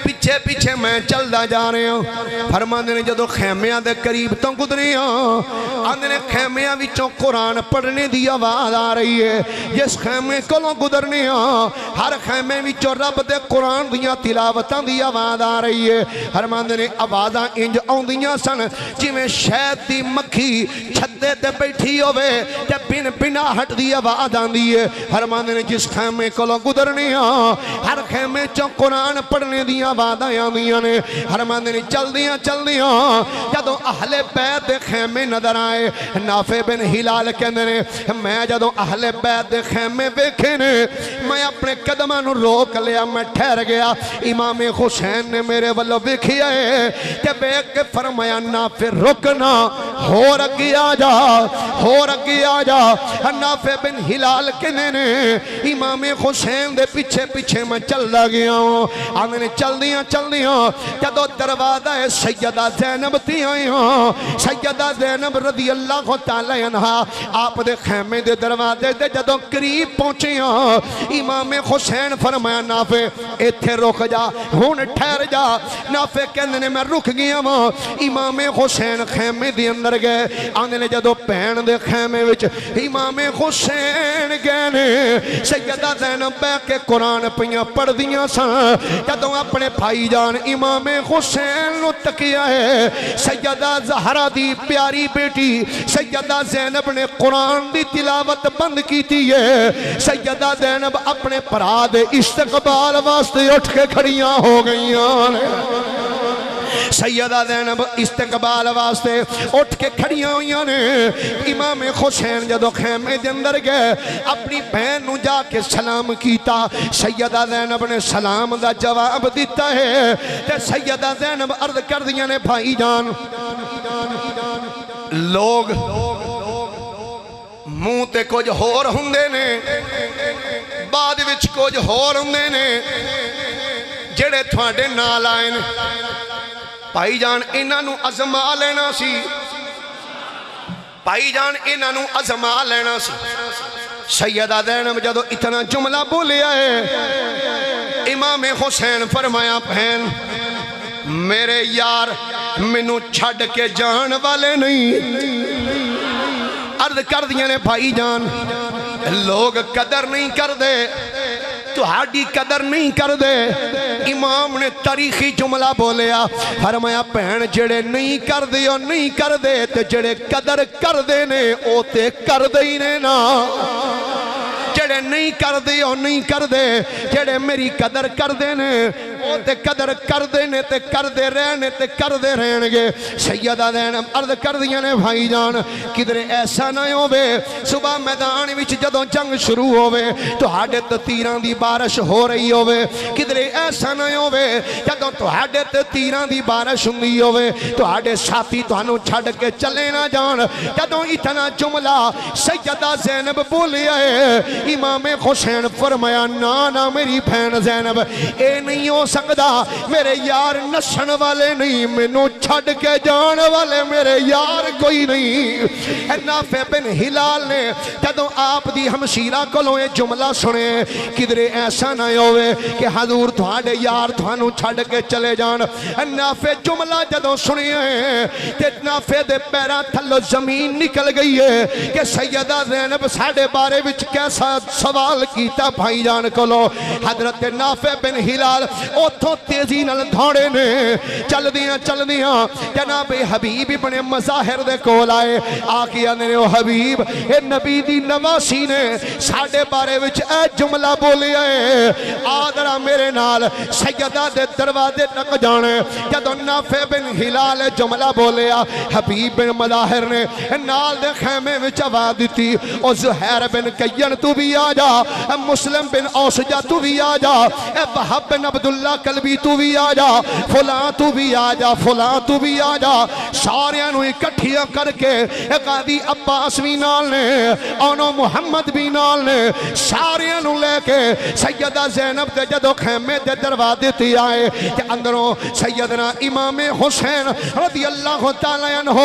پیچھے پیچھے میں چل دا جا رہے ہوں۔ فرماندے نے جدو خیمیاں دے قریب تو گزرے ہوں، آندے نے خیمیاں وچوں قرآن پڑھنے دی آواز آ رہی ہے۔ جس خیمے کولوں گزرنے ہوں، ہر خیمے وچوں رب دے قرآن دیاں تلاوتاں دی آواز آ رہی ہے۔ فرماندے نے آوازاں انج آوندیاں سن جویں شہد دی مکھی چھتے تے بیٹھی ہوئے تے بن بناہٹ دی آواز آندی ہے۔ فرماندے نے جس خیمے کولوں گزرنے ہوں، ہر خیمے چوں قرآن پڑھنے دی آواز آندیاں نے۔ فرماندے نے چل دیاں جدو اہل بیت دے خیمے نظر آئے، نافع بن ہلال کہندے نے میں جدو اہل بیت دے خیمے ویکھے نے، میں اپنے قدماں نو روک لیا، میں ٹھہر گیا۔ امام حسین نے میرے والو ویکھیا ہے کہ ویکھ کے فرمایا نافع رکنا، ہور اگے آ جا، ہور اگے آ جا۔ نافع بن ہلال کہندے نے امام حسین دے پیچھے پیچھے میں چلدا گیا ہوں۔ آندے نے چل دیاں جدو دروازہ سیدہ زینب تھی آئی ہوں، سیدہ زینب رضی اللہ تعالی عنہ آپ دے خیمے دے دروازے دے جدو قریب پہنچے ہوں، امام حسین فرمایا نافع ایتھے رک جا، ہون ٹھہر جا۔ نافع کہندے نے میں رک گیا ہوں۔ امام حسین خیمے دے اندر گئے، آندے نے جدو پہن دے خیمے وچ امام حسین گئے نے، سیدہ زینب بہ کے قرآن پیاں پڑھ دیاں سن۔ جدو اپنے بھائی جان امام حسین نو تکیا ہے، سیدہ زہرا دی پیاری بیٹی سیدہ زینب نے قرآن دی تلاوت بند کی تھی ہے۔ سیدہ زینب اپنے پراد استقبال واسطے اٹھ کے کھڑیاں ہو گئیاں نے۔ سیدہ زینب استقبال واسطے اٹھ کے کھڑیاں ہوئیاں نے۔ امام حسین جدو خیمے دے اندر گئے، اپنی بہن نو جا کے سلام کیتا۔ سیدہ زینب نے سلام دا جواب دیتا ہے تے سیدہ زینب عرض کر دیا نے بھائی جان لوگ منہ تے کچھ ہور ہوندے نے، بعد وچ کچھ ہور ہوندے نے، جڑے تھوڑے نال آئے نے۔ بھائی جان انہاں نو ازما لینا سی، بھائی جان انہاں نو ازما لینا سی۔ سیدہ زینب جدو اتنا جملہ بولیا ہے، امام حسین فرمایا بہن میرے یار منو چھڑ کے جان والے نہیں۔ عرض کر دیا نے بھائی جان لوگ قدر نہیں کر دے، تہاڈی قدر نہیں کر دے۔ امام نے تاریخی جملہ بولیا، فرمایا بہن جڑے نہیں کر دے اور نہیں کر دے تے جڑے قدر کر دے نے او تے کر دے ہی نے نا۔ جڑے نہیں کر دے اور نہیں کر دے، جڑے میری قدر کر دے نے او تے قدر کر دینے تے کر دے رہنے تے کر دے رہن گے سیدہ زینب عرض کر دیاں نے بھائی جان کدھر ایسا نہ ہووے صبح میدان وچ جدوں جنگ شروع ہووے تہاڈے تے تیراں دی بارش ہو رہی ہووے کدھر ایسا نہ ہووے جدوں تہاڈے تے تیراں دی بارش ہوندی ہووے تہاڈے ساتھی تانوں چھڈ کے چلے نہ جان جدوں اتنا جملہ سیدہ زینب بولی ہے امام حسین فرمایا نا میری بہن زینب اے نہیں ہو سکدا میرے یار نسن والے نہیں مینوں چھڈ کے جان والے میرے یار کوئی نہیں نافع بن ہلال نے جدوں آپ دی ہمشیرہ کولوں یہ جملہ سنے کدھر ایسا نہ ہوئے کہ حضور تھوڑے یار تھانوں چھڈ کے چلے جان نافع جملہ جدوں سنے تے نافع دے پیراں تھلوں زمین نکل گئی ہے کہ سیدہ زینب ساڈے بارے وچ کیسا سوال کیتا بھائی جان کولو حضرت نافع بن ہلال اوتھوں تیزی نال دھوڑے نے چل دیاں جناب حبیب ابن مظاہر دے کول آئے آکیا نے او حبیب اے نبی دی نواسی نے ساڈے بارے وچ اے جملہ بولیا ہے آدرا میرے نال سیدہ دے دروازے تک جانے جدوں نافع بن ہلال جملہ بولیا حبیب بن مظاہر نے نال دے خیمے وچ آواز دتی او زہیر بن کین تو بھی آ جا مسلم بن اوسجہ تو بھی آ جا اے وہب بن عبداللہ قلبی تو بھی آ جا فلاں تو بھی آ جا فلاں تو بھی آ جا ساریاں نو اکٹھیاں کر کے قاضی عباس بھی نال نے اونو محمد بھی نال نے ساریاں نو لے کے سیدہ زینب دے جدو خیمے دے دروازے تے آئے کہ اندروں سیدنا امام حسین رضی اللہ تعالی عنہ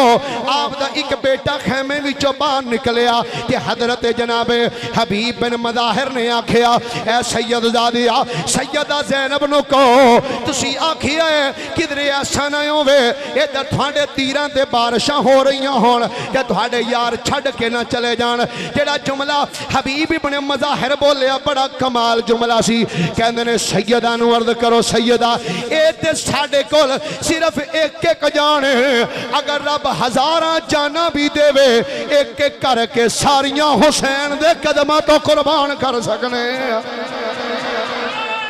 آپ دا ایک بیٹا خیمے وچوں باہر نکلیا کہ حضرت جناب حبیب بن مظاہر نے آکھیا اے سید زادیا سیدہ زینب نو کہو تسی آکھیا ہے کدھر ایسا نہ ہووے ادھر تھوڑے تیراں تے بارشاں ہو رہیاں ہون کہ تھوڑے یار چھڈ کے نہ چلے جان جڑا جملہ حبیب ابن مظاہر بولیا بڑا کمال جملہ سی کہندے نے سیدہ نو عرض کرو سیدہ اے تے ساڈے کول صرف ایک ایک جان ہے اگر رب ہزاراں جانا بھی دے وے ایک ایک کر کے ساریاں حسین دے قدماں تو قربان کر سکنے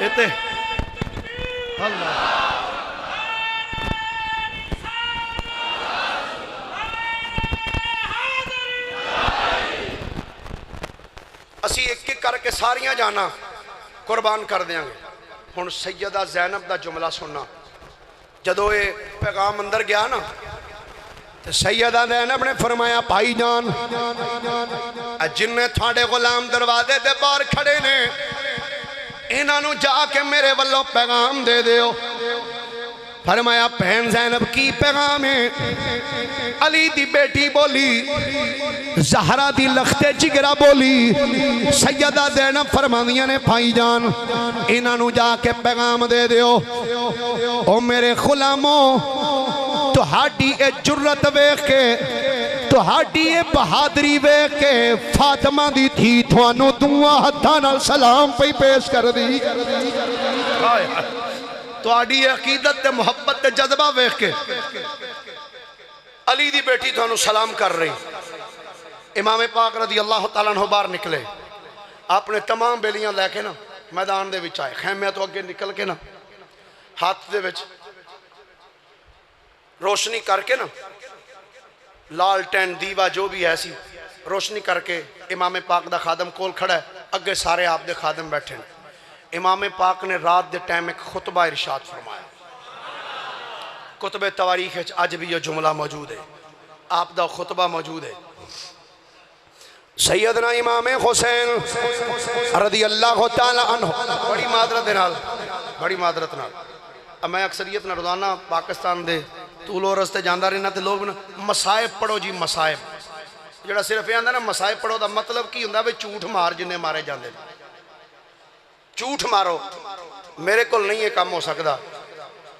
اتے اللہ اسی ایک ایک کر کے ساریاں جانا قربان کر دیاں گے ہن سیدہ زینب دا جملہ سننا جدو یہ پیغام اندر گیا نا تو سیدہ زینب نے فرمایا بھائی جان جن نے تھوڑے غلام دروازے دے باہر کھڑے نے انہاں نو جا کے میرے والوں پیغام دے دیو فرمایا بہن زینب کی پیغام ہے علی دی بیٹی بولی زہرا دی لخت جگرہ بولی سیدہ زینب فرمانیاں نے بھائی جان انہاں نو جا کے پیغام دے دیو او میرے غلاموں تو ہاڈی اے جرت ویکھ کے تو ہاڈی اے بہادری ویکھ کے فاطمہ دی تھی تھوانو دعا ہتھاں نال سلام پئی پیش کر دی تو آڈی عقیدت تے محبت تے جذبہ ویکھ کے علی دی بیٹی تھانو سلام کر رہی امام پاک رضی اللہ تعالیٰ عنہ باہر نکلے آپ نے تمام بیلیاں لے کے نا میدان دے وچ آئے خیمے تو اگے نکل کے نا ہاتھ دے وچ روشنی کر کے نا لالٹین دیوا جو بھی ایسی روشنی کر کے امام پاک دا خادم کول کھڑا ہے اگے سارے آپ دے خادم بیٹھے ہیں امام پاک نے رات دے ٹائم ایک خطبہ ارشاد فرمایا کتب تواریخ آج بھی یہ جملہ موجود ہے آپ دا خطبہ موجود ہے سیدنا امام حسین رضی اللہ تعالی عنہ بڑی معذرت نال اب میں اکثریت نہ روزانہ پاکستان دے طول و رستے جاندہ رہنا تے لوگ مسائب پڑھو جی مسائب جڑا صرف یہ آندہ نا مسائب پڑھو دا مطلب کی ہوندہ ہے جھوٹ مار جنہیں مارے جاندے جھوٹ مارو میرے کول نہیں یہ کام ہو سکتا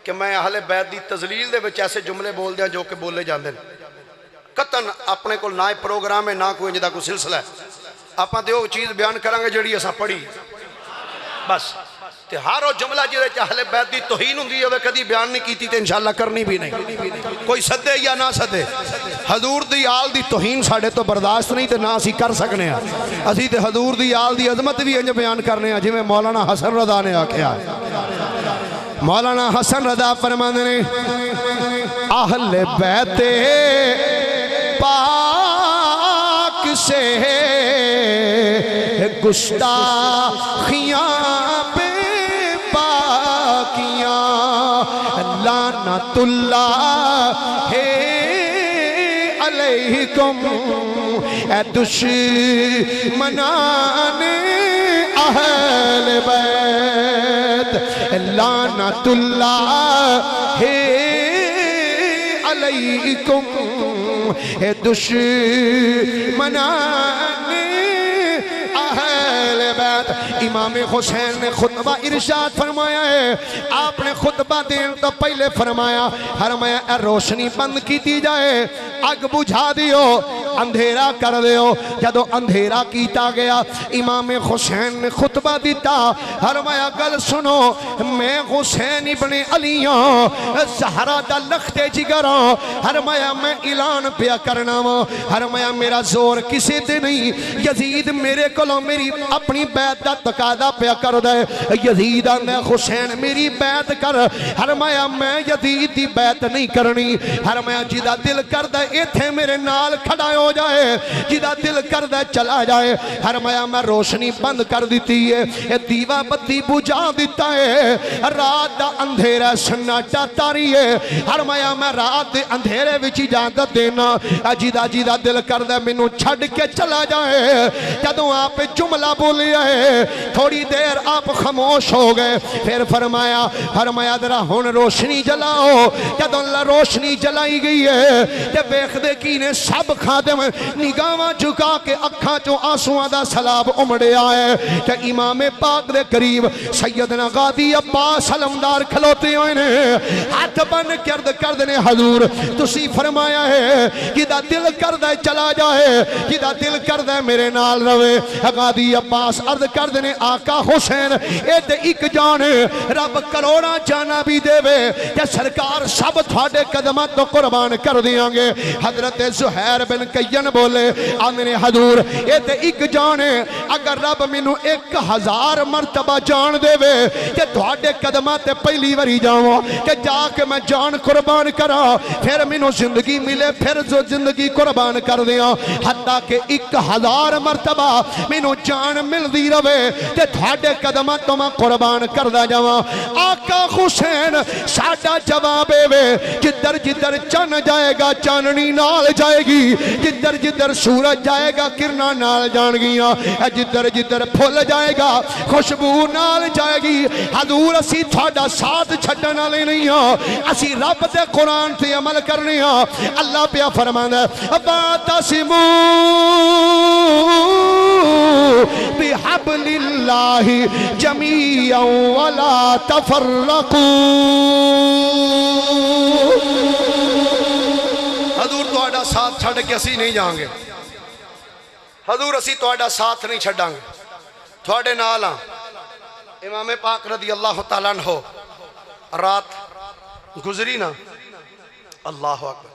کہ میں اہل بیت دی تذلیل دے وچ ایسے جملے بول دیا جو کہ بولے جاندے قطن اپنے کول نہ پروگرام ہے نہ کوئی جدا کوئی سلسلہ ہے آپ دیو چیز بیان کرانگے جڑی ایسا پڑھی بس تے ہارو جملہ جدے اہل بیت دی توہین ہوندی ہے کدی بیان نہیں کیتی تے انشاءاللہ کرنی بھی نہیں کوئی صدے یا نہ صدے حضور دی آل دی توہین ساڑھے تو برداشت نہیں تے نہ اسی کر سکنے ہیں اسی تے حضور دی آل دی عظمت بھی انج بیان کرنے ہیں جی میں مولانا حسن رضا نے آکھیا ہے مولانا حسن رضا فرماندے نے اہل بیت پاک سے گستاخیاں بے باکیاں لعنت اللہ علیکم اے دشمنان اہل بیت لعنت اللہ علیکم اے دشمنان اہل بیت۔ امام حسین نے خطبہ ارشاد فرمایا ہے، آپ نے خطبہ دین تو پہلے فرمایا اے روشنی بند کی دی جائے، اگ بجھا دیو، اندھیرا کر دیو۔ جدو اندھیرا کیتا گیا امام حسین نے خطبہ دیتا، فرمایا گل سنو، میں حسین ابن علیاں زہرا دا لخت جگر ہوں، فرمایا میں اعلان پیا کرنا ہوں، فرمایا میرا زور کسی دے نہیں، یزید میرے کولوں میری اپنی بیعت دا تقاضا پیا کر دے۔ یزید آندے حسین میری بیعت کر، فرمایا میں یزید دی بیعت نہیں کرنی، فرمایا جدا دل کر دے ایتھے میرے نال کھڑا ہو جائے، جدا دل کر دے چلا جائے۔ فرمایا میں روشنی بند کر دیتی ہے، یہ دیوہ بتی بجھا دیتا ہے، رات دا اندھیرہ سناٹا تاری ہے، فرمایا میں رات دے اندھیرے وچ اجازت دینا، جدا جدا دل کر دے مینوں چھڈ کے چلا جائے۔ جدوں آپ جملہ بولیا ہے تھوڑی دیر آپ خاموش ہو گئے، پھر فرمایا ذرا ہن روشنی جلاؤ۔ جدوں روشنی جلائی گئی ہے تے ویکھ دے کی نے سب خادم نگاہاں جھکا کے اکھاں چوں آنسواں دا سیلاب امڑیا ہے تے امام پاک دے قریب سیدنا غازی عباس علمدار کھلوتے ہوئے نے، ہاتھ بن کرد نے حضور تسی فرمایا ہے جدا دل کردہ چلا جائے، جدا دل کردہ میرے نال روے۔ غازی عباس عرض کرد نے آقا حسین اے تے ایک جان رب کروڑا جانا بھی دے وے کہ سرکار سب تھوڑے قدمات تو قربان کر دیاں گے۔ حضرت زہیر بن کین بولے آمین حضور اے تے ایک جان اگر رب مینوں 1000 مرتبہ جان دے وے کہ تھوڑے قدمات تے پہلی وری جاؤں کہ جا کے میں جان قربان کرا پھر مینوں زندگی ملے، پھر جو زندگی قربان کر دیاں، حتیٰ کہ 1000 مرتبہ مینوں جان مل دی روے تے تھوڑے قدمات تو میں قربان کردہ جاؤں۔ آقا حسین ساڈا جواب وے جدر جدر چن جائے گا چاننی نال جائے گی، جدر جدر سورج جائے گا کرنا نال جان گیاں، جدر جدر پھول جائے گا خوشبو نال جائے گی۔ حضور اسی تھوڑا ساتھ چھڑن والے نہیں ہاں، اسی رب دے قرآن تے عمل کرنے ہاں۔ اللہ پیا فرماندا ہے وَاعْتَصِمُوا بِحَبْلِ اللَّهِ جَمِيعًا وَلَا تَفَرَّقُوا۔ حضور تہاڈا ساتھ چھڑ کے اسی نہیں جائیں گے، حضور اسی تہاڈا ساتھ نہیں چھڑاں گے، تہاڈے نال ہاں۔ امام پاک رضی اللہ تعالیٰ عنہ رات گزری نا، اللہ اکبر،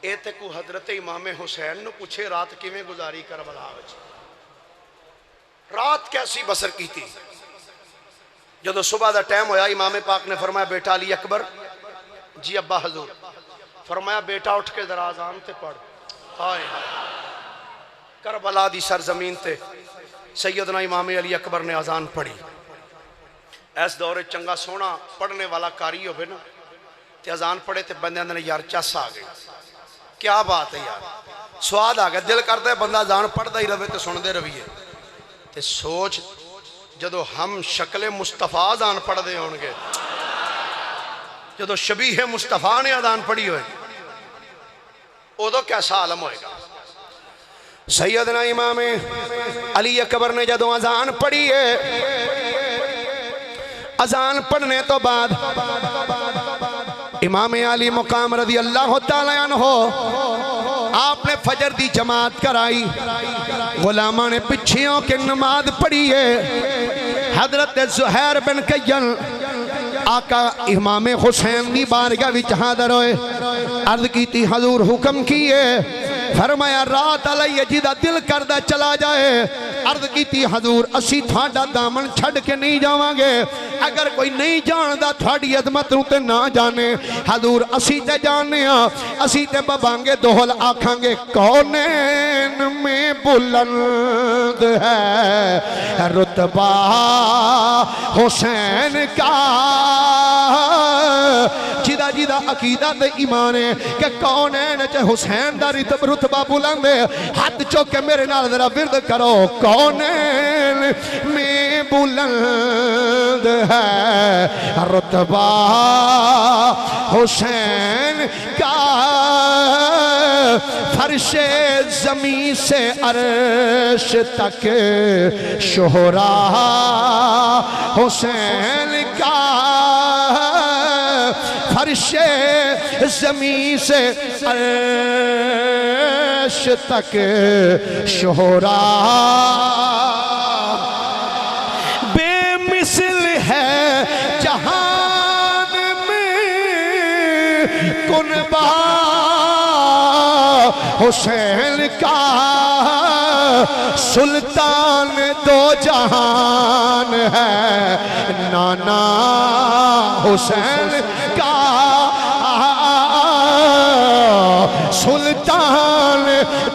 اے تے کو حضرت امام حسین نو پوچھے رات کیویں گزاری کربلا وچ، رات کیسی بسر کی تھی۔ جدو صبح دا ٹائم ہویا امام پاک نے فرمایا بیٹا علی اکبر، جی ابا حضور، فرمایا بیٹا اٹھ کے ذرا اذان تے پڑھ۔ ہائے کربلا دی سرزمین تے سیدنا امام علی اکبر نے اذان پڑھی۔ اس دور چنگا سونا پڑھنے والا کاری ہوئے نا تے اذان پڑھے تے بندے اندر یار چس آ گئی، کیا بات ہے یار، سواد آ گیا، دل کرتا ہے بندہ اذان پڑھتا ہی رہے تے سن دے رویے تے سوچ جدو ہم شکل مصطفیٰ اذان پڑھ دے ہوں گے، جدو شبیہ مصطفیٰ نے اذان پڑھی ہوئے ادو کیسا عالم ہوئے گا۔ سیدنا امام علی اکبر نے جدو اذان پڑھی ہے، اذان پڑھنے تو بعد امام علی مقام رضی اللہ تعالیٰ عنہ آپ نے فجر دی جماعت کرائی، غلامہ نے پچھیوں کے نماز پڑھی ہے۔ حضرت زہیر بن کین آقا امام حسین دی بارگاہ وچ حاضر ہوئے، عرض کی تھی حضور حکم کیے، فرمایا رات علیہ جدہ دل کردہ چلا جائے عرض کیتی حضور اسی تھاڑا دامن چھڑ کے نہیں جاواں گے اگر کوئی نہیں جاندہ تھاڑی عظمت نو تے نہ جانے حضور اسی تے جانے اسی تے ببانگے دوہل آکھاں گے کونین میں بلند ہے رتبہ حسین کا جیدہ جیدہ عقیدہ تے ایمان ہے کہ کونین چاہے حسین دا رتبہ بلند ہے ہاتھ چوکے میرے نال ذرا ورد کرو کونین میں بلند ہے رتبہ حسین کا فرش زمین سے عرش تک شہرا حسین کا فرش زمین سے عرش تک شہرا بے مثل ہے جہان میں کنبہ حسین کا سلطان دو جہان ہے نانا حسین کا سلطان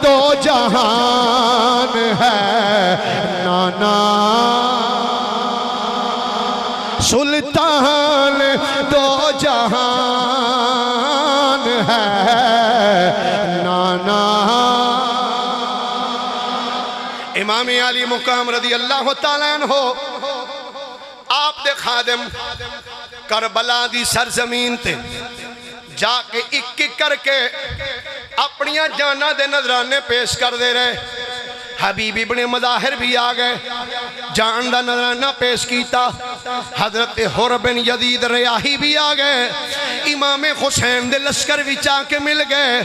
دو جہان ہے نانا سلطان دو جہان ہے نانا امام علی مقام رضی اللہ تعالیٰ عنہ آپ دے خادم کربلا دی سرزمین تے جا کے ایک ایک کر کے اپنیاں جانا دے نظرانے پیش کر دے رہے حبیب ابن مظاہر بھی آگئے جان دا نظرانہ پیش کیتا حضرت حر بن یزید ریاحی بھی آگئے امام حسین دے لشکر بھی چاہ کے مل گئے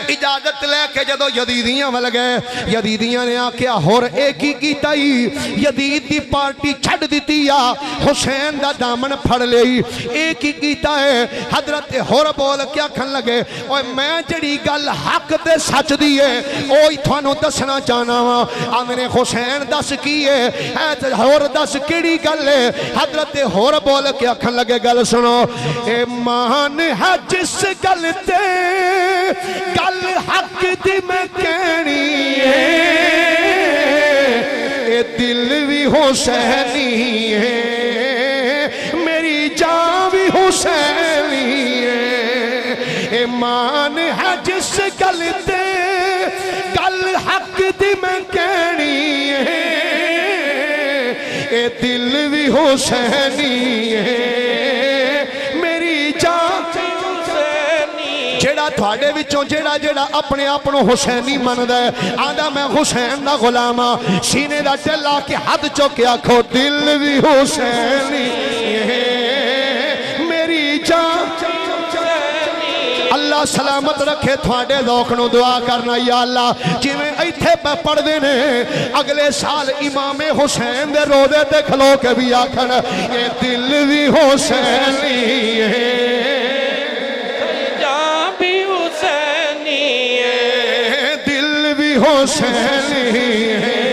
اجازت لے کے جدو یزیدیاں مل گئے یزیدیاں نے آکیا حر ایک ہی کیتا ہی یزید دی پارٹی چھڑ دیتی یا حسین دا دامن پھڑ لئی ایک ہی کیتا ہے حضرت حر بول کیا کھن لگے اوہ میں جڑی گل حق دے سچ دیئے اوہی تھانو دسنا چاہنا وا آمنے حسین دس کیے حر دس کیڑی گل ہے حضرت حر بول کیا کھن لگے گل سنو ایمان ہے جس گل تے گل حق دی میں کہنی ہے اے دل بھی حسینی ہے میری جان بھی حسینی ہے ایمان ہے جس گل تے گل حق دی میں کہنی ہے اے دل بھی حسینی ہے میری جان جیڑا تھوڑے وچوں جیڑا اپنے اپنوں حسینی مند ہے آدھا میں حسین دا غلامہ سینے دا ٹلا کے حد چوکے آکھو دل بھی حسینی ہے میری جان اللہ سلامت رکھے تھوڑے ذوقنوں دعا کرنا یا اللہ جی میں ایتھے پہ پڑھ دینے اگلے سال امام حسین دے روزے تے کھلو کے بھی آکھن یہ دل بھی حسینی ہے حسینی ہے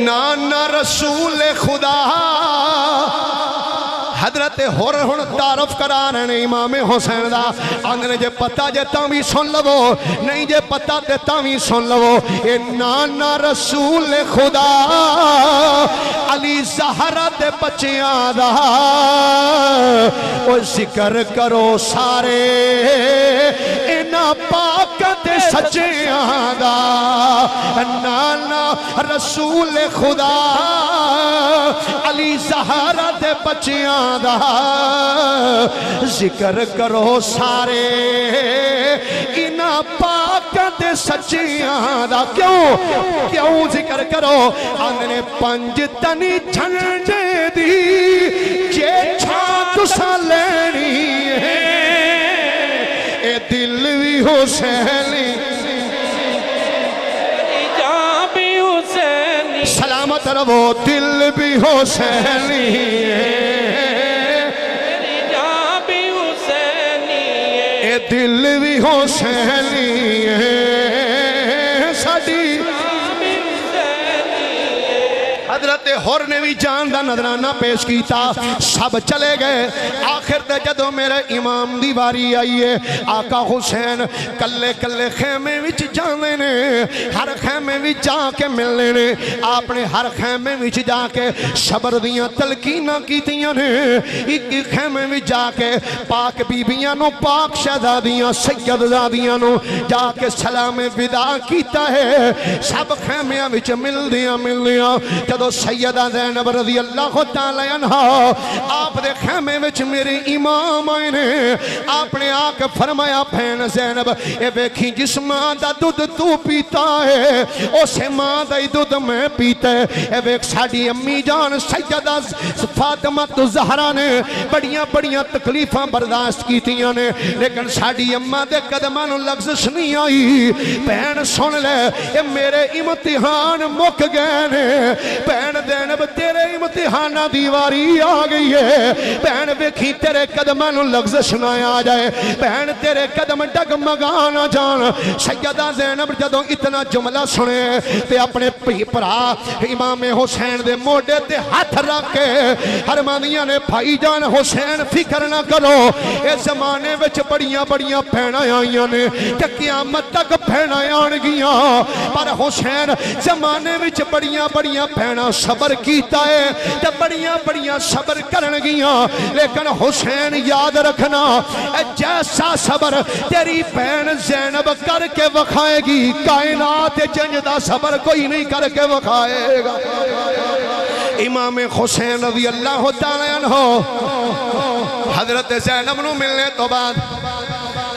نانا رسول خدا حضرت حر ہن تعارف کرا رہے ہیں امام حسین دا آنگنے جے پتہ جے تاوی سن لو نہیں جے پتہ تے تاوی سن لو اے نانا رسول خدا علی زہرہ دے بچیاں دا او ذکر کرو سارے اینا پاک دے سچیاں دا نانا رسول خدا علی زہرہ دے بچیاں دا ذکر کرو سارے اینا پاک دے سچیاں دا کیوں ذکر کرو آنگنے پنج تنی جھنڈے دی جے چھاں تسا لینی ہے اے دل بھی حسینی جان بھی حسینی سلامت رہو دل بھی حسینی ہے دل بھی حسینی ہے حضرت ہور نے بھی جان دا نظرانہ پیش کیتا سب چلے گئے آخر تے جدوں میرے امام دی واری آئی ہے آقا حسین کلے کلے خیمے وچ جاندے نے ہر خیمے وچ جا کے ملنے نے آپ نے ہر خیمے وچ جا کے صبر دیاں تلقیناں کیتیاں نے ایک خیمے وچ جا کے پاک بیبیاں نو پاک شہزادیاں سیدزادیاں نو جا کے سلام وداع کیتا ہے سب خیمیاں وچ مل دیاں جدو سیدہ زینب رضی اللہ تعالی عنہ آپ دے خیمے وچ میرے امام آئے نے آپ نے آ کے فرمایا بہن زینب اے ویکھی جس ماں دا دودھ تو پیتا ہے اسے ماں دا دودھ میں پیتا ہے اے ویک ساڑی امی جان سیدہ فاطمہ زہرا نے بڑیاں بڑیاں تکلیفاں برداشت کیتیاں نے لیکن ساڑی اماں دے قدماں نو لغزش نہیں آئی بہن سن لے اے میرے امتحان مک گئے نے بہن زینب تیرے امتحانہ دیواری آ گئی ہے بہن ویکھی تیرے قدماں نو لغزش نہ آ جائے بہن تیرے قدم ڈگمگا نہ جان سیدہ زینب جدوں اتنا جملہ سنے تے اپنے پرا امام حسین دے موڈے تے ہاتھ رکھ کے حرمانیاں نے بھائی جان حسین فکر نہ کرو اس زمانے وچ بڑیاں بڑیاں بہناں آئیاں نے کہ قیامت تک بہناں آن گیاں پر حسین زمانے وچ بڑیاں بڑیاں بہناں صبر کیتا ہے تے بڑیاں بڑیاں صبر کرن گیاں لیکن حسین یاد رکھنا جیسا صبر تیری بہن زینب کر کے وکھائے گی کائنات جنج دا صبر کوئی نہیں کر کے وکھائے گا امام حسین رضی اللہ تعالی عنہ حضرت زینب نو ملنے تو بعد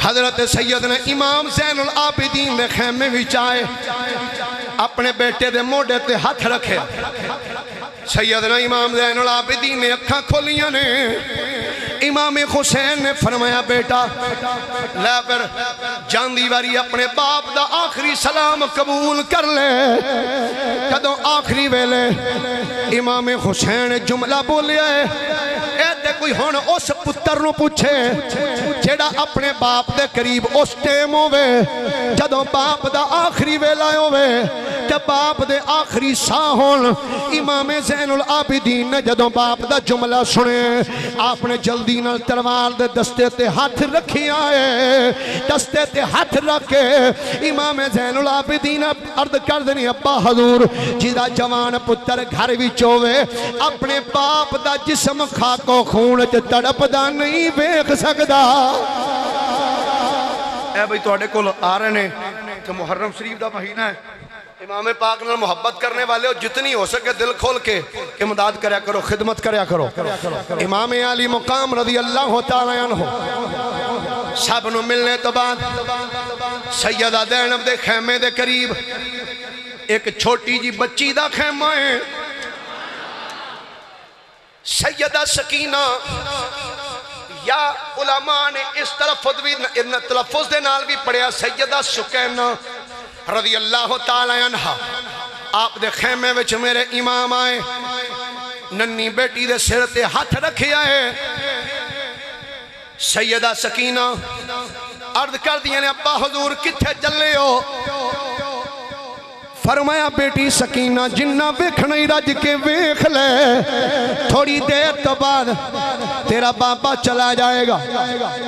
حضرت سیدنا امام زین العابدین دے خیمے وچ آئے اپنے بیٹے دے موڈے تے ہاتھ رکھے سیدنا امام زین العابدین نے اکھاں کھولیاں نے امام حسین نے فرمایا بیٹا لے پھر جان دیواری اپنے باپ دا آخری سلام قبول کر لے کدوں آخری ویلے امام حسین جملہ بولیا ہے اے تے کوئی ہون اس پتر نو پوچھے جیڑا اپنے باپ دے قریب اس ٹیم ہوئے جدوں باپ دا آخری ویلہ ہوئے تے باپ دے آخری ساہ ہون امام زین العابدین نے جدوں باپ دا جملہ سنے آپ نے جلدی نال تلوار دے دستے تے ہاتھ رکھی آئے دستے تے ہاتھ رکھے امام زین العابدین عرض کر دنی ابا حضور جیدہ جوان پتر گھر بھی چوے اپنے باپ دا جسم خاکو خون تڑپ دا نہیں بیک سکدا اے بھئی تو اڑے کول آ رہے نے کہ محرم شریف دا مہینہ ہے امام پاک نے محبت کرنے والے ہو جتنی ہو سکے دل کھول کے امداد کریا کرو خدمت کریا کرو امام علی مقام رضی اللہ تعالی عنہ سب نو ملنے تو بعد سیدہ زینب دے خیمے دے قریب ایک چھوٹی جی بچی دا خیمہ ہے سیدہ سکینہ یا علماء نے اس تلفظ دے نال بھی پڑھیا سیدہ سکینہ رضی اللہ تعالی عنہ آپ دے خیمے وچ میرے امام آئے ننی بیٹی دے سر تے ہاتھ رکھے آئے سیدہ سکینہ عرض کر دیا نے ابا حضور کتھے چلے ہو فرمایا بیٹی سکینہ جنہ ویکھنا ہی رج کے ویکھ لے تھوڑی دیر تو بعد تیرا بابا چلا جائے گا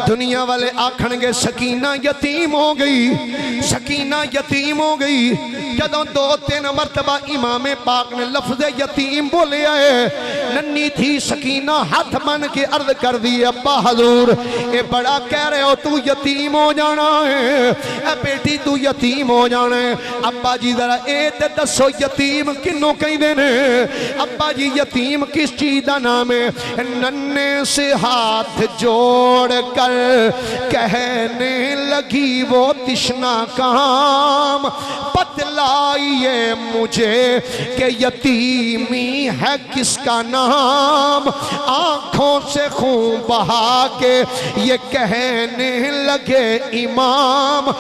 دنیا والے آکھنگے سکینہ یتیم ہو گئی سکینہ یتیم ہو گئی جدوں 2-3 مرتبہ امام پاک نے لفظ یتیم بولے آئے ننی تھی سکینہ ہاتھ بن کے عرض کر دی ابا حضور اے بڑا کہہ رہے ہو تو یتیم ہو جانا ہے اے بیٹی تو یتیم ہو جانا ہے ابا جی ذرا اے تے دسو یتیم کنوں کہیں دینے ابا جی یتیم کس چیز دا نام ہے ننے سے ہاتھ جوڑ کر کہنے لگی وہ تشنا کام بتلائیے مجھے کہ یتیمی ہے کس کا نام آنکھوں سے خون بہا کے یہ کہنے لگے امام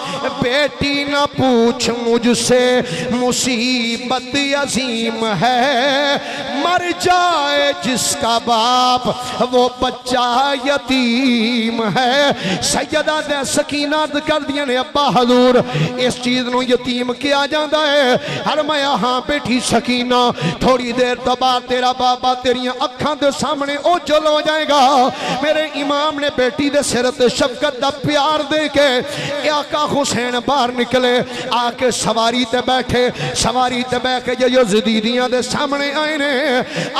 بیٹی نہ پوچھ مجھ سے مصیبت عظیم ہے، مر جائے جس کا باپ وہ بچہ یتیم ہے۔ سیدہ دے سکینات کر دیا نے ابا حضور اس چیز نو یتیم کیا جاندہ ہے۔ فرمایا ہاں بیٹھی سکینہ، تھوڑی دیر تو بعد تیرا بابا تیریاں اکھاں دے سامنے اوجھل ہو جائے گا۔ میرے امام نے بیٹی دے سرت شفقت دا پیار دے کے آقا حسین باہر نکلے، آکے سواری تے بیٹھے، سواری تے بیٹھے جو یزیدیاں دے سامنے آئے نے،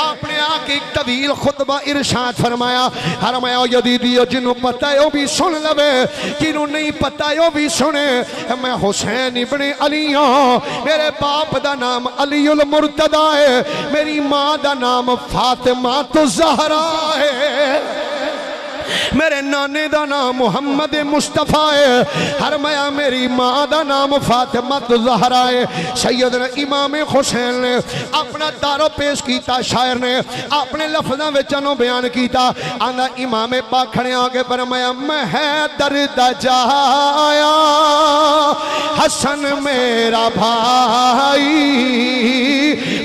آپ نے آکے ایک طویل خطبہ ارشاد فرمایا، فرمایا یزیدیو جنہوں پتہ ہے وہ بھی سن لوے، جنہوں نہیں پتہ ہے وہ بھی سنے، میں حسین ابن علی ہوں، میرے باپ دا نام علی المرتضی ہے، میری ماں دا نام فاطمہ الزہرا ہے، میرے نانے دا نام محمد مصطفیٰ ہے، فرمایا میری ماں دا نام فاطمہ الزہرا ہے۔ سیدنا امام حسین نے اپنا دارو پیش کیتا، شاعر نے اپنے لفظاں وچوں بیان کیتا، آندا امام پاک کھڑے آگے فرمایا میں حیدر دا جایا حسن میرا بھائی،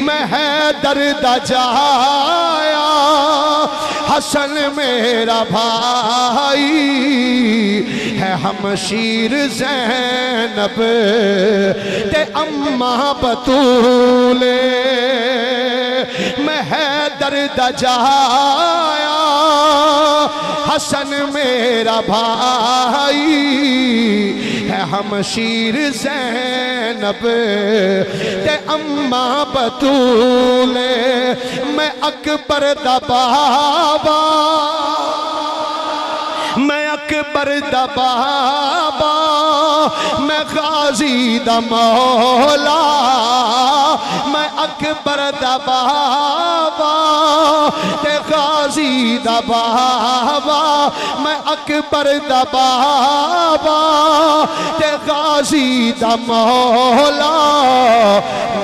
میں حیدر دا جایا حسن میرا بھائی، ہے ہمشیر زینب تے اماں بطولے، میں حیدر دا جایا حسن میرا بھائی، ہے ہمشیر زینب تے اماں بطولے، میں اکبر دا بابا، میں اکبر دا بابا، میں غازی دا مولا، میں اکبر دا بابا تے غازی دا بابا، میں اکبر دا بابا تے غازی دا مولا،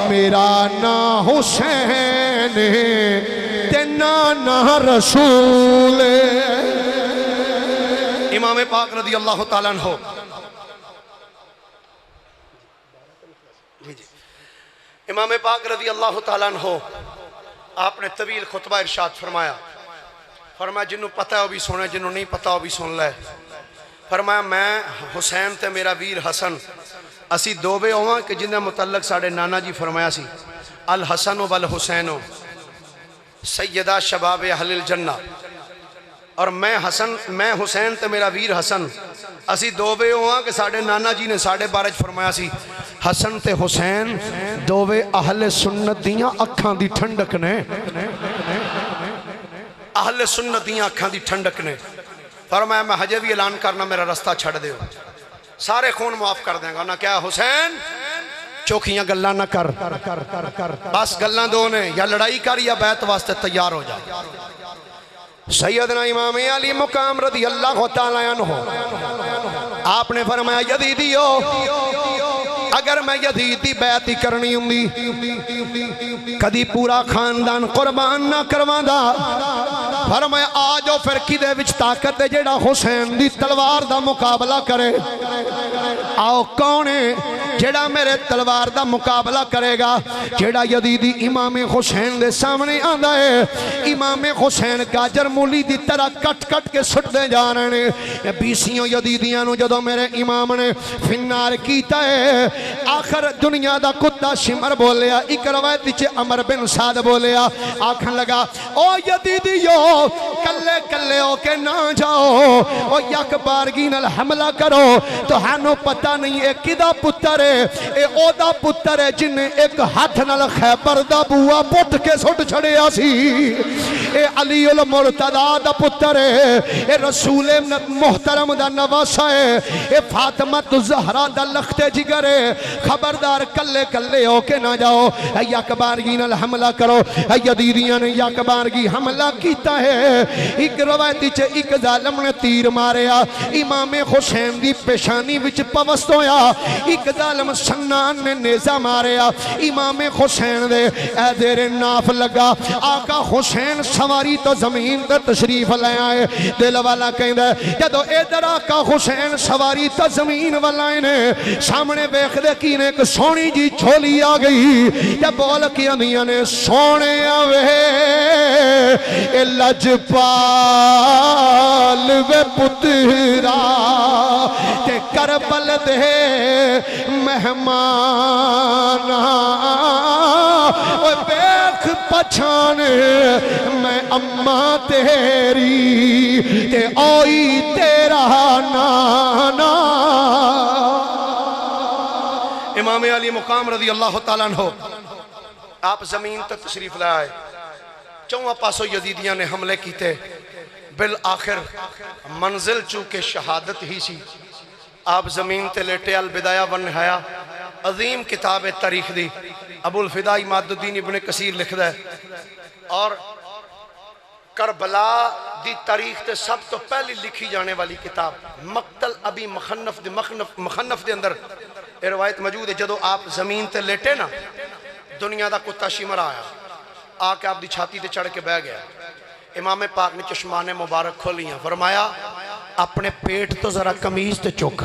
میرا نام حسین تے نانا رسول۔ امام پاک رضی اللہ تعالیٰ عنہ امام پاک رضی اللہ تعالیٰ عنہ آپ نے طویل خطبہ ارشاد فرمایا، فرمایا جنہوں پتہ ہے وہ بھی سنے، جنہوں نہیں پتہ وہ بھی سن لے۔ فرمایا میں حسین تے میرا ویر حسن اسی دو بے ہواں کہ جنہیں متعلق ساڑھے نانا جی فرمایا سی، الحسن والحسین سیدہ شباب اہل الجنہ، اور میں حسین تے میرا ویر حسن اسی دو بے ہواں کہ ساڑھے نانا جی نے ساڑھے بارج فرمایا سی، حسن تے حسین دو بے اہل سنت دیاں اکھاں دی ٹھنڈک نے، اہل سنت دیاں اکھاں دی ٹھنڈک نے۔ فرمایا میں حجے بھی اعلان کرنا میرا رستہ چھڑ دے ہو، سارے خون معاف کر دیں گا نہ، کیا حسین چوکھیاں گلہ نہ کر، بس گلہ دو نے، یا لڑائی کر یا بیعت واسطے تیار ہو جا۔ سیدنا امام علی مقام رضی اللہ تعالیٰ عنہ آپ نے فرمایا یزیدیو اگر میں یزید دی بیعت ہی کرنی ہوندی کدی پورا خاندان قربان نہ کرواندا، فرمایا آجو پھر کدے وچ طاقت دے جیڑا حسین دی تلوار دا مقابلہ کرے، آؤ کونے جیڑا میرے تلوار دا مقابلہ کرے گا، جیڑا یزیدی امام حسین دے سامنے آندہ ہے، امام حسین گاجر مولی دی طرح کٹ کٹ کے سٹ دے جا رہے ہیں، بیسیوں یزیدیاں نو جدو میرے امام نے فنار کیتا ہے، آخر دنیا دا کتا شمر بولیا، ایک روایت چے عمر بن سعد بولیا، آکھن لگا او یزیدیو کلے کلے ہو کے نہ جاؤ، او یک بارگی نال حملہ کرو، تو ہنو پتہ نہیں ایک کدا پتر ہے، اے او دا پتر ہے جنہیں ایک ہاتھ نال خیبر دا بوا پٹ کے سٹ چھڑیا سی، اے علی المرتضی دا پتر ہے، اے رسول محترم دا نواسا ہے، اے فاطمہ الزہرا دا لخت جگر ہے، خبردار کلے کلے ہو کے نہ جاؤ، اے یک بارگی نال حملہ کرو، اے یزیدیاں نے یک بارگی حملہ کیتا ہے، ایک روایتی چے ایک ظالم نے تیر ماریا، امام حسین دی پیشانی وچ پوست ہویا، ایک ظالم ظالم سنان نے نیزہ ماریا امام حسین دے اے دیر ناف لگا آقا حسین سواری تو زمین تے تشریف لے آئے دل والا کہیں دے جدو ادھر آقا حسین سواری تو زمین والائے نے سامنے بیخ دے کینے ایک سونی جی چھولی آ گئی جب بول کی اندیاں نے سونے آوے اے لجپال وے پترا تے کربل دے مہمانا بیخ پچھانے میں اماں تیری تے آئی تیرا نانا امام علی مقام رضی اللہ تعالیٰ عنہ آپ زمین تک تشریف لائے چونہ پاسو یزیدیاں نے حملے کیتے بالآخر منزل چونکہ شہادت ہی سی آپ زمین تے لیٹے البدایہ والنہایہ عظیم کتاب تاریخ دی ابو الفدا اماد الدین ابن کثیر لکھ دے اور کربلا دی تاریخ تے سب تو پہلی لکھی جانے والی کتاب مقتل ابی مخنف دے اندر یہ روایت موجود ہے جدو آپ زمین تے لیٹے نا دنیا دا کتا شمر آیا آکے آپ دی چھاتی تے چڑھ کے بہ گیا امام پاک نے چشمان مبارک کھولیاں فرمایا اپنے پیٹ تو ذرا کمیز تے چوک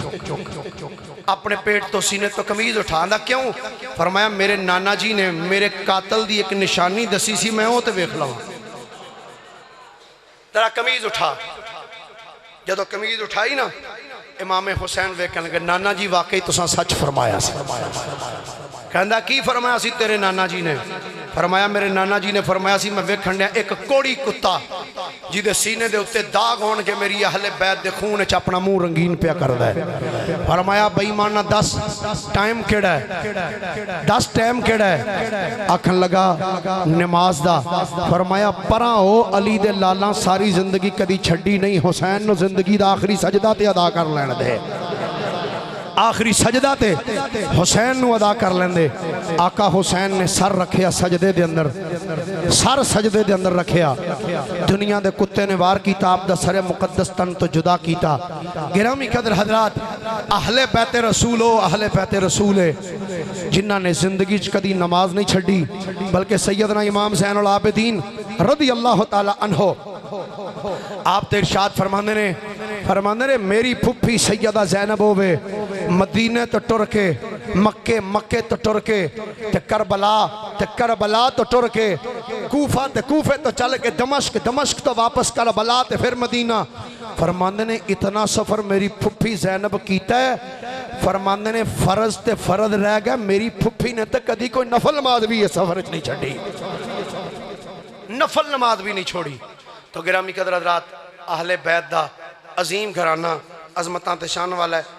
اپنے پیٹ تو سینے تو کمیز اٹھا دا کیوں فرمایا میرے نانا جی نے میرے قاتل دی ایک نشانی دسی سی میں ہوں تے بیخ لاؤں ذرا کمیز اٹھا جدو کمیز اٹھائی نا امام حسین ویکھن لگے نانا جی واقعی تساں سچ فرمایا سی کہندا کی فرمایا سی تیرے نانا جی نے فرمایا میرے نانا جی نے فرمایا سی میں ویکھن دیا ایک کوڑی کتا جی دے سینے دے اتے داغ ہون کے میری اہل بیت دے خون اچ اپنا منہ رنگین پیا کردہ ہے فرمایا بھائی مانا 10 ٹائم کیڑا ہے 10 ٹائم کیڑا ہے آکھن لگا نماز دا فرمایا پران ہو علی دے لالاں ساری زندگی کدی چھڑی نہیں حسین نو زندگی دا آخری سجدہ تے ادا کر لین دے آخری سجدہ تے حسین نو ادا کر لیندے آقا حسین نے سر رکھیا سجدے دے اندر سر سجدے دے اندر رکھیا دنیا دے کتے نے وار کیتا آپ دا سر مقدس تن تو جدا کیتا گرامی قدر حضرات اہل بیت رسولو اہل بیت رسولے جنہاں نے زندگی کدی نماز نہیں چھڑی بلکہ سیدنا امام زین العابدین رضی اللہ تعالی عنہ آپ تے ارشاد فرماندے نے میری پھپھی سیدہ زینب ہوئے مدینے تو ٹر کے مکے تو ٹر کے تے کربلا تو ٹر کے کوفے تو چل کے دمشق تو واپس کربلا تے پھر مدینہ فرماندے نے اتنا سفر میری پھپھی زینب کیتا ہے فرماندے نے فرض تے فرض رہ گیا میری پھپھی نے تے کدی کوئی نفل نماز بھی یہ سفر نہیں چھڑی نفل نماز بھی نہیں چھوڑی تو گرامی قدر حضرات اہل بیت دا عظیم گھرانہ عظمتاں تے شان والا ہے